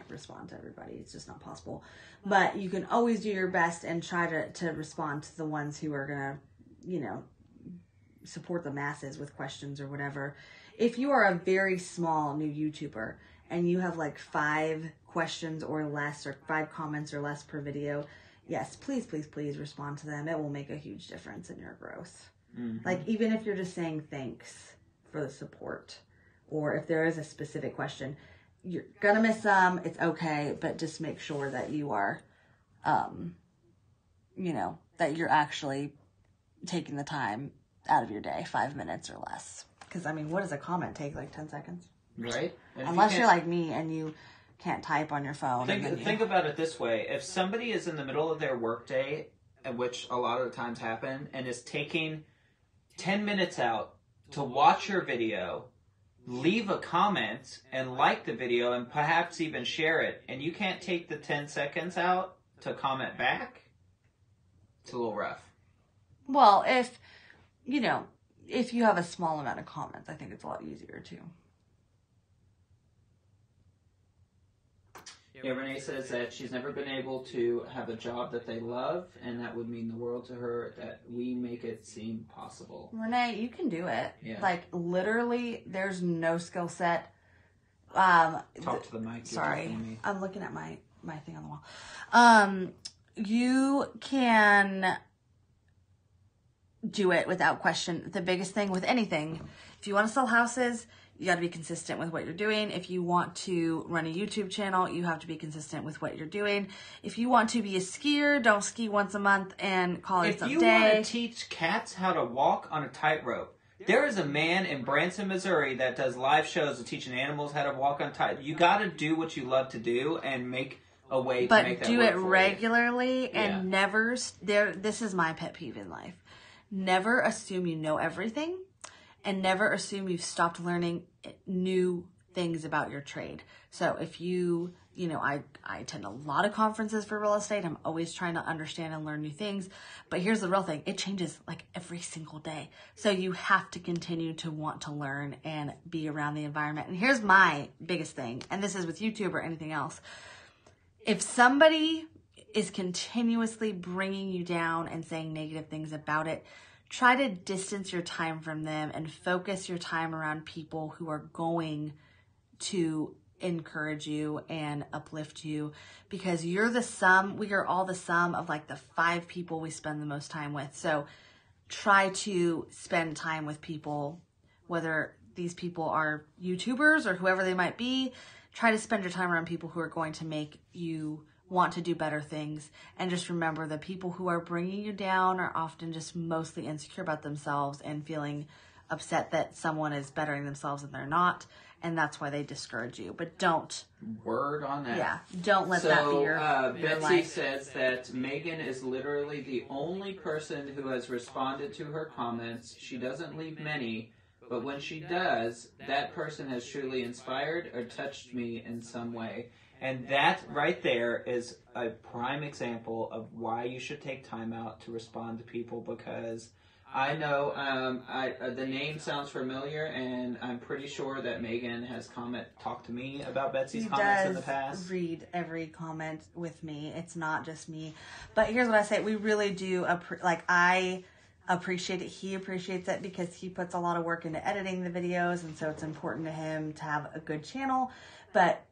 [SPEAKER 1] respond to everybody. It's just not possible. But you can always do your best and try to respond to the ones who are gonna, support the masses with questions or whatever. If you are a very small new YouTuber and you have like 5 questions or less, or 5 comments or less per video, yes, please, please, please respond to them. It will make a huge difference in your growth. Mm-hmm. Like, even if you're just saying thanks for the support, or if there is a specific question, you're gonna miss some, it's okay, but just make sure that you are, that you're actually taking the time out of your day, 5 minutes or less. Because, what does a comment take? Like 10 seconds?
[SPEAKER 2] Right. And
[SPEAKER 1] unless you're like me and you can't type on your phone.
[SPEAKER 2] Think about it this way. If somebody is in the middle of their workday, which a lot of the times happen, and is taking 10 minutes out to watch your video, leave a comment and like the video and perhaps even share it, and you can't take the 10 seconds out to comment back, it's a little rough.
[SPEAKER 1] Well, if you have a small amount of comments, I think it's a lot easier too.
[SPEAKER 2] Yeah, Renee says that she's never been able to have a job that they love, and that would mean the world to her, that we make it seem possible.
[SPEAKER 1] Renee, you can do it.
[SPEAKER 2] Yeah.
[SPEAKER 1] Like, literally, there's no skill set.
[SPEAKER 2] Talk to the mic.
[SPEAKER 1] Sorry, I'm looking at my thing on the wall. You can do it without question. The biggest thing with anything, if you want to sell houses, you got to be consistent with what you're doing. If you want to run a YouTube channel, you have to be consistent with what you're doing. If you want to be a skier, don't ski once a month and call it someday.
[SPEAKER 2] If you want to teach cats how to walk on a tightrope, there is a man in Branson, Missouri that does live shows of teaching animals how to walk on tightrope. You got to do what you love to do and make a way to make that work. But do it
[SPEAKER 1] regularly and never. This is my pet peeve in life. Never assume you know everything. And never assume you've stopped learning new things about your trade. So if I attend a lot of conferences for real estate. I'm always trying to understand and learn new things. But here's the real thing. It changes like every single day. So you have to continue to want to learn and be around the environment. And here's my biggest thing. And this is with YouTube or anything else. If somebody is continuously bringing you down and saying negative things about it, try to distance your time from them and focus your time around people who are going to encourage you and uplift you, because we are all the sum of like the 5 people we spend the most time with. So try to spend time with people, whether these people are YouTubers or whoever they might be. Try to spend your time around people who are going to make you want to do better things. And just remember, the people who are bringing you down are often just mostly insecure about themselves and feeling upset that someone is bettering themselves and they're not. And that's why they discourage you. But don't.
[SPEAKER 2] Word on that.
[SPEAKER 1] Yeah. Don't let that be your
[SPEAKER 2] Betsy
[SPEAKER 1] life.
[SPEAKER 2] says that Megan is literally the only person who has responded to her comments. She doesn't leave many, but when she does, that person has truly inspired or touched me in some way. And that right there is a prime example of why you should take time out to respond to people, because I know the name sounds familiar, and I'm pretty sure that Megan has talked to me about Betsy's comments in the past.
[SPEAKER 1] Read every comment with me. It's not just me. But here's what I say. We really do, I appreciate it. He appreciates it because he puts a lot of work into editing the videos, and so it's important to him to have a good channel. But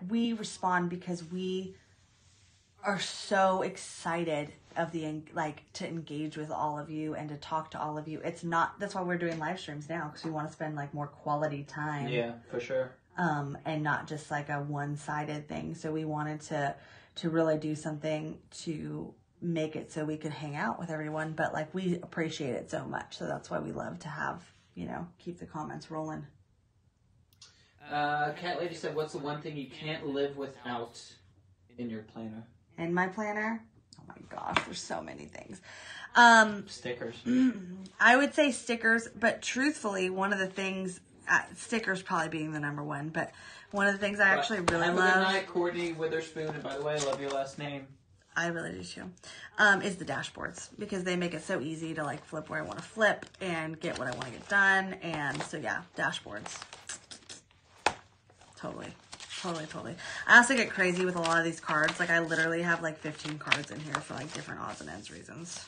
[SPEAKER 1] we respond because we are so excited of to engage with all of you and to talk to all of you. That's why we're doing live streams now, because we want to spend more quality time.
[SPEAKER 2] Yeah, for sure.
[SPEAKER 1] And not just a one-sided thing. So we wanted to really do something to make it so we could hang out with everyone. But we appreciate it so much. So that's why we love to have, keep the comments rolling.
[SPEAKER 2] Cat Lady said, what's the one thing you can't live without in your planner?
[SPEAKER 1] In my planner? Oh my gosh, there's so many things.
[SPEAKER 2] Stickers.
[SPEAKER 1] I would say stickers, but truthfully, one of the things, stickers probably being the number one, but one of the things I actually really love.
[SPEAKER 2] Have a good night, Courtney Witherspoon, and by the way, I love your last name.
[SPEAKER 1] I really do too. Is the dashboards, because they make it so easy to flip where I want to flip and get what I want to get done. And so yeah, dashboards. Totally. I also get crazy with a lot of these cards. I literally have 15 cards in here for different odds and ends reasons.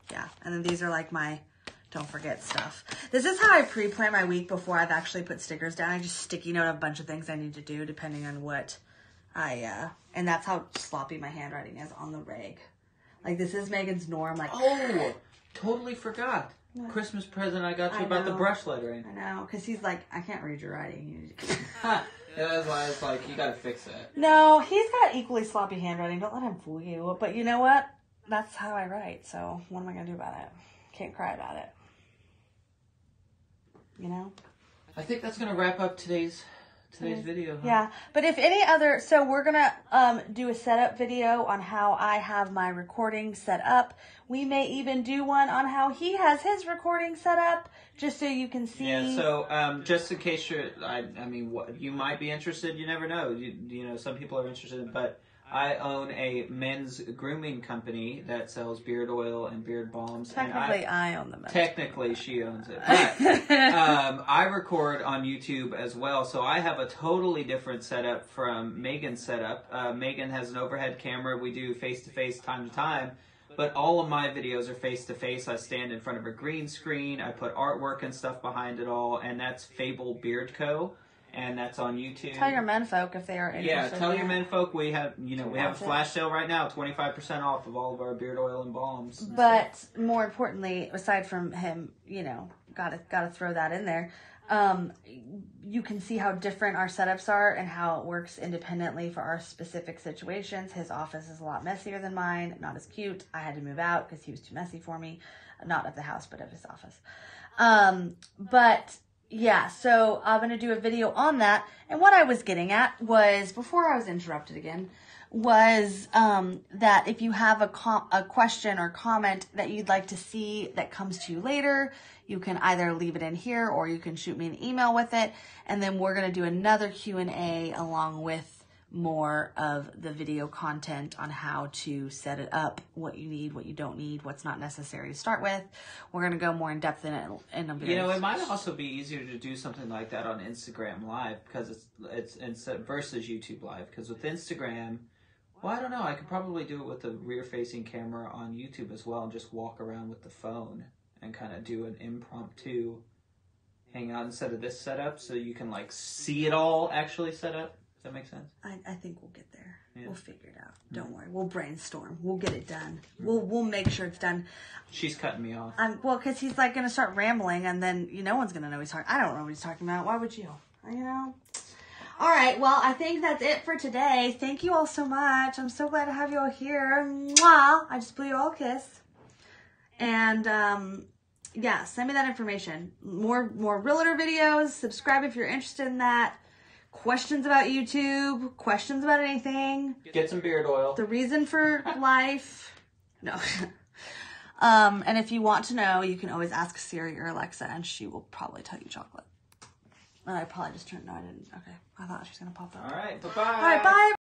[SPEAKER 1] Yeah. And then these are my don't forget stuff. This is how I pre-plan my week before I've actually put stickers down. I just sticky note a bunch of things I need to do depending on what and that's how sloppy my handwriting is on the reg. This is Megan's norm.
[SPEAKER 2] Oh, totally forgot. What? Christmas present I got you about the brush lettering.
[SPEAKER 1] I know, because he's I can't read your writing.
[SPEAKER 2] Yeah, that's why it's you gotta fix it.
[SPEAKER 1] No, he's got equally sloppy handwriting. Don't let him fool you. But you know what? That's how I write. So what am I gonna do about it? Can't cry about it.
[SPEAKER 2] I think that's gonna wrap up today's video. Huh?
[SPEAKER 1] Yeah, but if any other, so we're gonna do a setup video on how I have my recording set up. We may even do one on how he has his recording set up, just so you can see.
[SPEAKER 2] Yeah. So just in case you might be interested. You never know. Some people are interested, but I own a men's grooming company that sells beard oil and beard balms.
[SPEAKER 1] Technically, I own them.
[SPEAKER 2] Technically, she owns it. But I record on YouTube as well, so I have a totally different setup from Megan's setup. Megan has an overhead camera. We do face-to-face time to time, but all of my videos are face-to-face. I stand in front of a green screen. I put artwork and stuff behind it all, and that's Fable Beard Co., and that's on YouTube.
[SPEAKER 1] Tell your menfolk if they are interested.
[SPEAKER 2] Yeah, tell your menfolk we have a flash sale right now, 25% off of all of our beard oil and balms.
[SPEAKER 1] But more importantly, aside from him, gotta throw that in there. You can see how different our setups are and how it works independently for our specific situations. His office is a lot messier than mine, not as cute. I had to move out because he was too messy for me, not of the house, but of his office. But yeah, so I'm going to do a video on that. And what I was getting at was, before I was interrupted again, was that if you have a question or comment that you'd like to see that comes to you later, you can either leave it in here or you can shoot me an email with it. And then we're going to do another Q&A along with more of the video content on how to set it up, what you need, what you don't need, what's not necessary to start with. We're going to go more in depth in it.
[SPEAKER 2] It might also be easier to do something like that on Instagram Live, because it's versus YouTube Live. Because with Instagram, well, I don't know, I could probably do it with the rear-facing camera on YouTube as well and just walk around with the phone and kind of do an impromptu hangout instead of this setup, so you can see it all actually set up. Does that make sense?
[SPEAKER 1] I think we'll get there. Yeah. We'll figure it out. Don't worry. We'll brainstorm. We'll get it done. We'll make sure it's done.
[SPEAKER 2] She's cutting me off.
[SPEAKER 1] Well, because he's going to start rambling, and then no one's going to know he's talking. I don't know what he's talking about. Why would you? All right, well, I think that's it for today. Thank you all so much. I'm so glad to have you all here. Mwah! I just blew you all a kiss. And, yeah, send me that information. More realtor videos. Subscribe if you're interested in that. Questions about YouTube. Questions about anything.
[SPEAKER 2] Get some beard oil.
[SPEAKER 1] The reason for life. No. And if you want to know, you can always ask Siri or Alexa, and she will probably tell you chocolate. And I probably just turned, no, I didn't. Okay. I thought she was going to pop up.
[SPEAKER 2] All right. Bye-bye.
[SPEAKER 1] All right, bye.